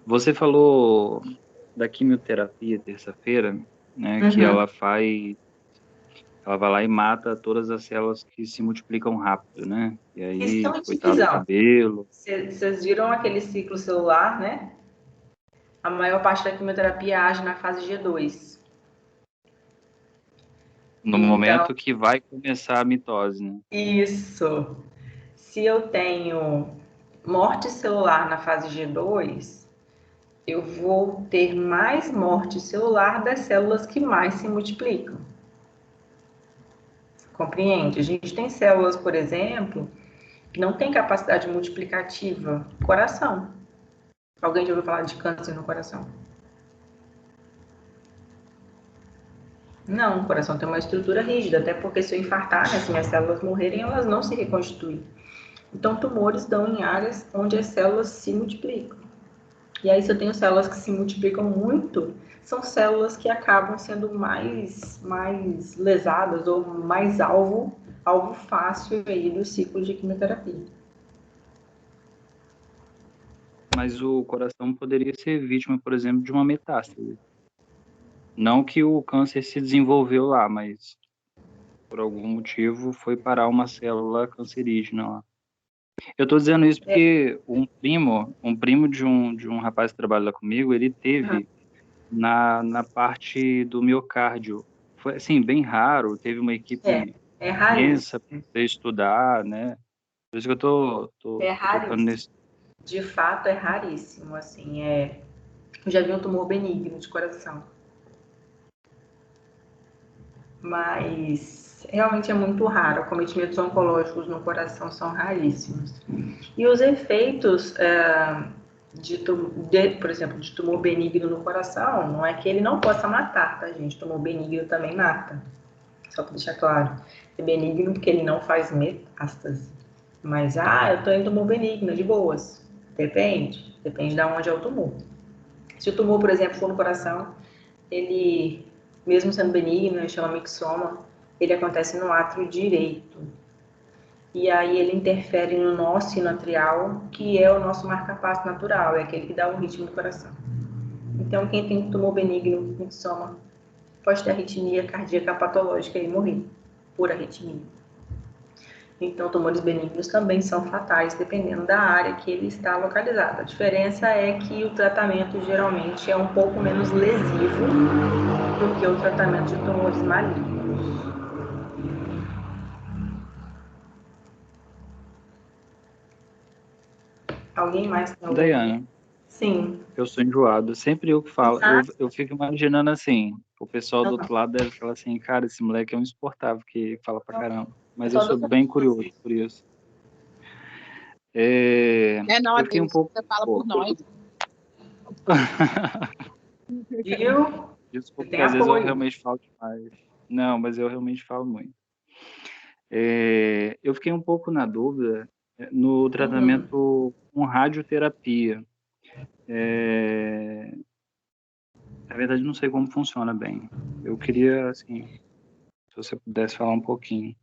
Você falou da quimioterapia terça-feira, né? Que ela vai lá e mata todas as células que se multiplicam rápido, né? E aí, coitado do cabelo. Vocês viram aquele ciclo celular, né? A maior parte da quimioterapia age na fase G2. No momento que vai começar a mitose, né? Isso. Se eu tenho morte celular na fase G2, eu vou ter mais morte celular das células que mais se multiplicam. Compreende? A gente tem células, por exemplo, que não têm capacidade multiplicativa. Coração. Alguém já ouviu falar de câncer no coração? Não, o coração tem uma estrutura rígida, até porque se eu infartar, né, se minhas células morrerem, elas não se reconstituem. Então, tumores dão em áreas onde as células se multiplicam. E aí, se eu tenho células que se multiplicam muito, são células que acabam sendo mais lesadas ou mais alvo fácil aí do ciclo de quimioterapia. Mas o coração poderia ser vítima, por exemplo, de uma metástase. Não que o câncer se desenvolveu lá, mas por algum motivo foi parar uma célula cancerígena lá. Eu estou dizendo isso porque um primo de um rapaz que trabalha lá comigo, ele teve na parte do miocárdio. Foi assim, bem raro, teve uma equipe imensa para estudar, né? Por isso que eu tô tocando nesse. De fato, é raríssimo, assim, eu já vi um tumor benigno de coração. Mas realmente é muito raro. Cometimentos oncológicos no coração são raríssimos. E os efeitos, por exemplo, de tumor benigno no coração, não é que ele não possa matar, tá, gente? Tumor benigno também mata. Só para deixar claro. É benigno porque ele não faz metástase. Mas, eu tô em tumor benigno, de boas. Depende de onde é o tumor. Se o tumor, por exemplo, for no coração, ele, mesmo sendo benigno, ele chama mixoma, ele acontece no átrio direito. E aí ele interfere no nó sinoatrial, que é o nosso marca-passo natural, é aquele que dá o ritmo do coração. Então, quem tem tumor benigno, mixoma, pode ter arritmia cardíaca patológica e morrer por arritmia. Então, tumores benignos também são fatais, dependendo da área que ele está localizado. A diferença é que o tratamento geralmente é um pouco menos lesivo do que o tratamento de tumores malignos. Alguém mais tem alguma coisa? Daiane. Sim. Eu sou enjoado. Sempre eu que falo. Eu fico imaginando assim, o pessoal do outro lado deve falar assim, cara, esse moleque é um insuportável que fala pra caramba. Mas eu sou bem curioso por isso. Não, eu fiquei um pouco... Você fala por nós. Viu? Desculpa, porque às vezes eu realmente falo demais. Não, mas eu realmente falo muito. Eu fiquei um pouco na dúvida no tratamento com radioterapia. Na verdade, não sei como funciona bem. Eu queria, assim, se você pudesse falar um pouquinho.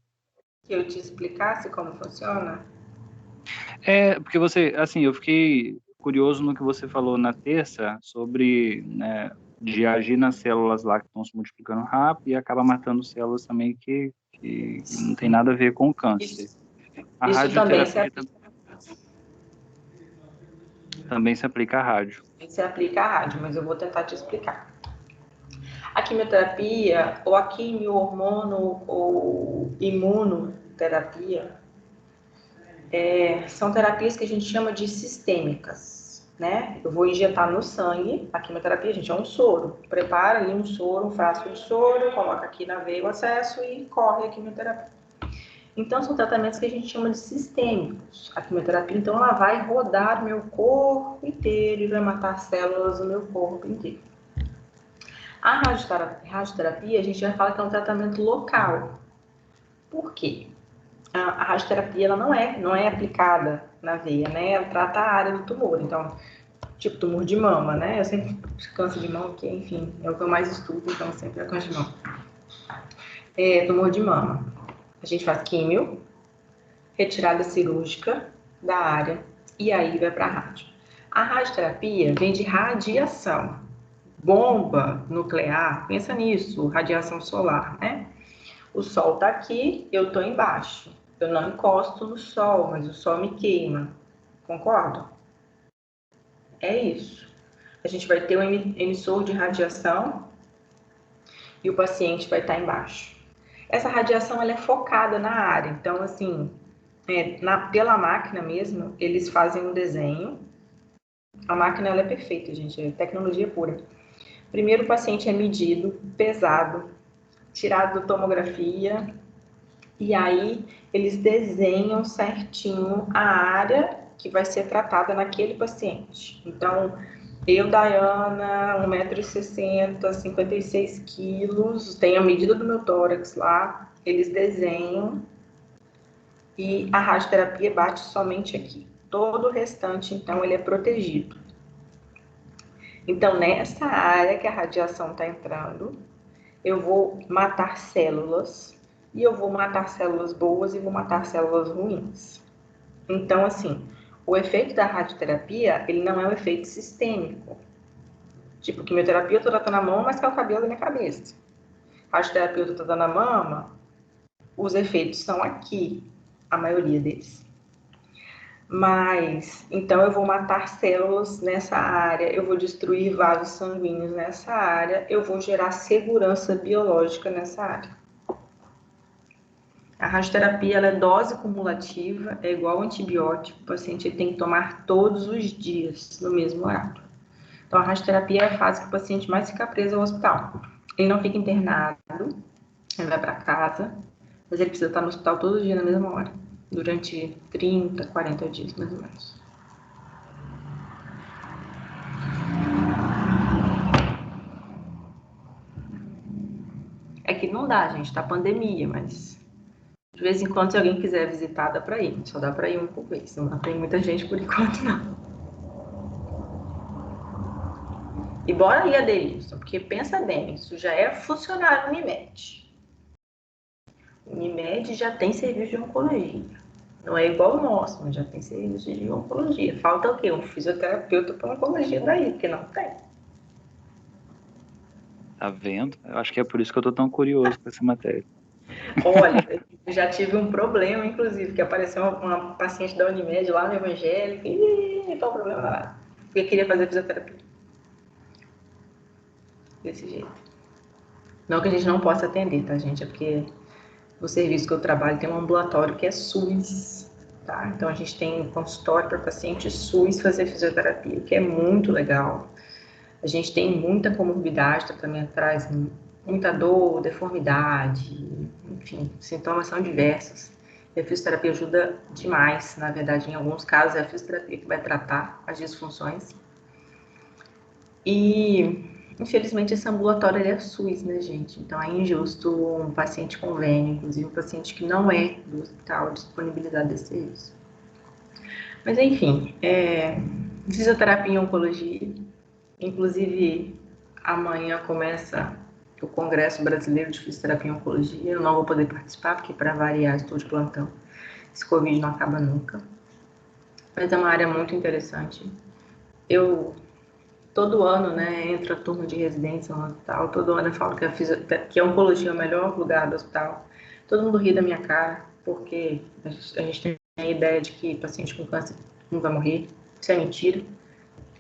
Que eu te explicasse como funciona? Porque você, assim, eu fiquei curioso no que você falou na terça sobre, né, de agir nas células lá que estão se multiplicando rápido e acaba matando células também que não tem nada a ver com o câncer. A radioterapia também se aplica à rádio. Se aplica à rádio, mas eu vou tentar te explicar. A quimioterapia, ou a quimio, hormono ou imunoterapia, são terapias que a gente chama de sistêmicas, né? Eu vou injetar no sangue, a quimioterapia, gente, é um soro. Prepara ali um soro, um frasco de soro, coloca aqui na veia o acesso e corre a quimioterapia. Então, são tratamentos que a gente chama de sistêmicos. A quimioterapia, então, ela vai rodar o meu corpo inteiro e vai matar células do meu corpo inteiro. A radioterapia, a gente já fala que é um tratamento local. Por quê? A radioterapia ela não é aplicada na veia, né? Ela trata a área do tumor. Então, tipo tumor de mama, né? Eu sempre câncer de mama, que enfim, é o que eu mais estudo, então sempre é câncer de mama. Tumor de mama. A gente faz químio, retirada cirúrgica da área e aí vai para a rádio. A radioterapia vem de radiação. Bomba nuclear, pensa nisso, radiação solar, né? O sol tá aqui, eu tô embaixo. Eu não encosto no sol, mas o sol me queima. Concordo? É isso. A gente vai ter um emissor de radiação e o paciente vai estar embaixo. essa radiação ela é focada na área. Então, assim, pela máquina mesmo, eles fazem um desenho. A máquina ela é perfeita, gente, é tecnologia pura. Primeiro o paciente é medido, pesado, tirado da tomografia, e aí eles desenham certinho a área que vai ser tratada naquele paciente. Então, eu, Dayana, 1,60 m, 56 quilos, tenho a medida do meu tórax lá, eles desenham e a radioterapia bate somente aqui. Todo o restante, então, ele é protegido. Então, nessa área que a radiação está entrando, eu vou matar células, e eu vou matar células boas e vou matar células ruins. Então, assim, o efeito da radioterapia, ele não é um efeito sistêmico. Tipo, quimioterapia eu tô tratando a mama, mas que é o cabelo da minha cabeça. Radioterapia eu tô tratando a mama, os efeitos são aqui, a maioria deles. Mas, então eu vou matar células nessa área, eu vou destruir vasos sanguíneos nessa área, eu vou gerar segurança biológica nessa área. A radioterapia ela é dose cumulativa, é igual ao antibiótico, o paciente tem que tomar todos os dias, no mesmo horário. Então, a radioterapia é a fase que o paciente mais fica preso ao hospital. Ele não fica internado, ele vai para casa, mas ele precisa estar no hospital todo dia na mesma hora, durante 30, 40 dias, mais ou menos. É que não dá, gente, tá pandemia, mas de vez em quando, se alguém quiser visitar, dá pra ir. Só dá pra ir um por vez, não tem muita gente por enquanto, não. E bora aí, Adeilson, porque pensa bem, isso já é funcionário Unimed. O Unimed já tem serviço de oncologia. Não é igual o nosso, mas já tem serviço de oncologia. Falta o quê? Um fisioterapeuta para oncologia daí, porque não tem. Tá vendo? Eu acho que é por isso que eu tô tão curioso com essa matéria. Olha, eu já tive um problema, inclusive, que apareceu uma paciente da Unimed lá no Evangélico, e tá um problema lá, porque queria fazer fisioterapia. Desse jeito. Não que a gente não possa atender, tá, gente? É porque no serviço que eu trabalho tem um ambulatório que é SUS, tá? Então a gente tem um consultório para paciente SUS fazer fisioterapia, que é muito legal. A gente tem muita comorbidade, tratamento traz muita dor, deformidade, enfim, sintomas são diversos. E a fisioterapia ajuda demais, na verdade, em alguns casos é a fisioterapia que vai tratar as disfunções. E, infelizmente, esse ambulatório ele é SUS, né, gente? Então é injusto um paciente convênio, inclusive um paciente que não é do hospital, disponibilizar desse serviço. Mas, enfim, fisioterapia e oncologia. Inclusive, amanhã começa o Congresso Brasileiro de Fisioterapia e Oncologia. Eu não vou poder participar, porque para variar, estou de plantão. Esse Covid não acaba nunca. Mas é uma área muito interessante. Todo ano, né, entra a turma de residência no hospital. Todo ano eu falo que a oncologia é o melhor lugar do hospital. Todo mundo ri da minha cara, porque a gente tem a ideia de que paciente com câncer não vai morrer. Isso é mentira.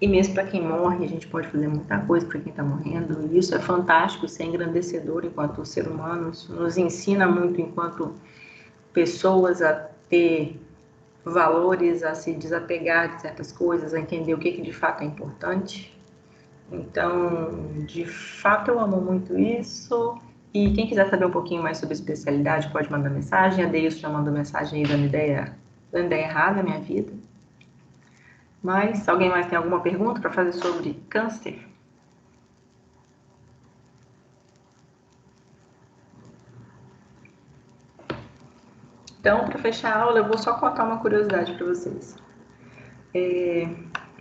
E mesmo para quem morre, a gente pode fazer muita coisa para quem está morrendo. E isso é fantástico, isso é engrandecedor enquanto ser humano. Isso nos ensina muito enquanto pessoas a ter valores, a se desapegar de certas coisas, a entender o que de fato é importante. Então, de fato, eu amo muito isso. E quem quiser saber um pouquinho mais sobre especialidade, pode mandar mensagem. A Deilson já mandou mensagem aí dando ideia errada na minha vida. Mas, alguém mais tem alguma pergunta para fazer sobre câncer? Então, para fechar a aula, eu vou só contar uma curiosidade para vocês.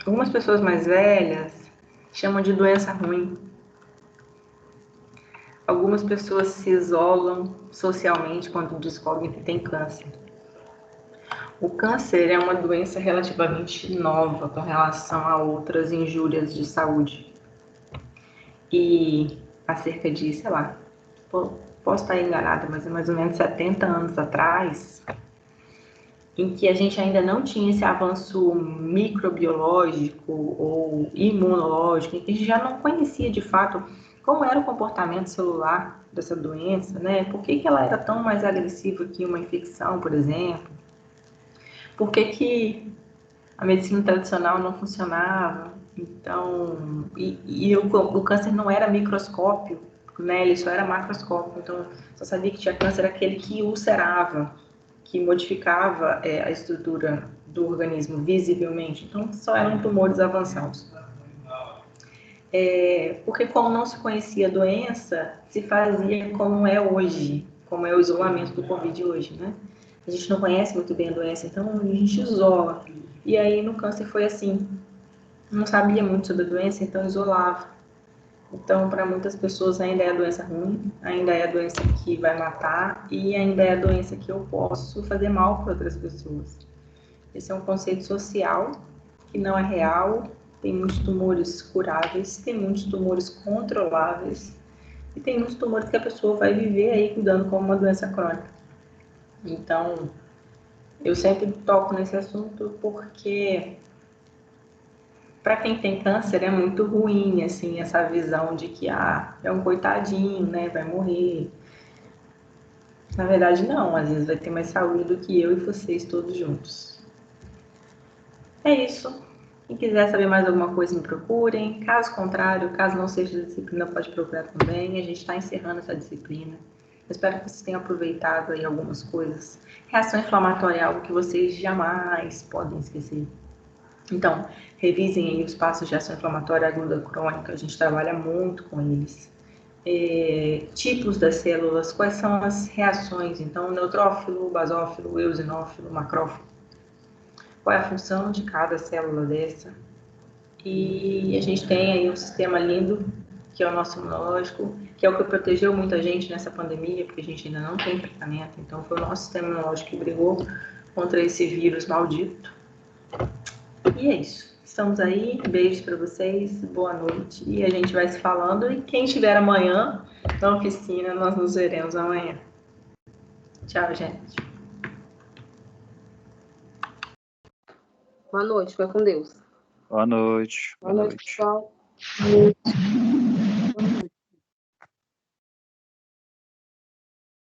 Algumas pessoas mais velhas chamam de doença ruim. Algumas pessoas se isolam socialmente quando descobrem que tem câncer. O câncer é uma doença relativamente nova com relação a outras injúrias de saúde. E há cerca de, sei lá, posso estar enganada, mas é mais ou menos 70 anos atrás, em que a gente ainda não tinha esse avanço microbiológico ou imunológico, em que a gente já não conhecia de fato como era o comportamento celular dessa doença, né? Por que ela era tão mais agressiva que uma infecção, por exemplo? Por que a medicina tradicional não funcionava? Então, o câncer não era microscópio, né? Ele só era macroscópio. Então, só sabia que tinha câncer aquele que ulcerava, que modificava a estrutura do organismo visivelmente. Então, só eram tumores avançados. Porque como não se conhecia a doença, se fazia como é hoje, como é o isolamento do Covid hoje, né? A gente não conhece muito bem a doença, então a gente isola. E aí no câncer foi assim, não sabia muito sobre a doença, então isolava. Então, para muitas pessoas ainda é a doença ruim, ainda é a doença que vai matar e ainda é a doença que eu posso fazer mal para outras pessoas. Esse é um conceito social que não é real. Tem muitos tumores curáveis, tem muitos tumores controláveis e tem muitos tumores que a pessoa vai viver aí cuidando como uma doença crônica. Então, eu sempre toco nesse assunto porque para quem tem câncer é muito ruim, assim, essa visão de que é um coitadinho, né, vai morrer. Na verdade, não, às vezes vai ter mais saúde do que eu e vocês todos juntos. É isso. Quem quiser saber mais alguma coisa, me procurem. Caso contrário, caso não seja da disciplina, pode procurar também. A gente está encerrando essa disciplina. Eu espero que vocês tenham aproveitado aí algumas coisas. Reação inflamatória é algo que vocês jamais podem esquecer. Então, revisem aí os passos de ação inflamatória aguda crônica. A gente trabalha muito com eles. Tipos das células, quais são as reações? Então, neutrófilo, basófilo, eosinófilo, macrófilo. Qual é a função de cada célula dessa? E a gente tem aí um sistema lindo, que é o nosso imunológico, que é o que protegeu muita gente nessa pandemia, porque a gente ainda não tem tratamento. Então, foi o nosso sistema imunológico que brigou contra esse vírus maldito. E é isso. Estamos aí. Beijos para vocês. Boa noite. E a gente vai se falando. E quem estiver amanhã na oficina, nós nos veremos amanhã. Tchau, gente. Boa noite. Fica com Deus. Boa noite. Boa noite, pessoal. Boa noite.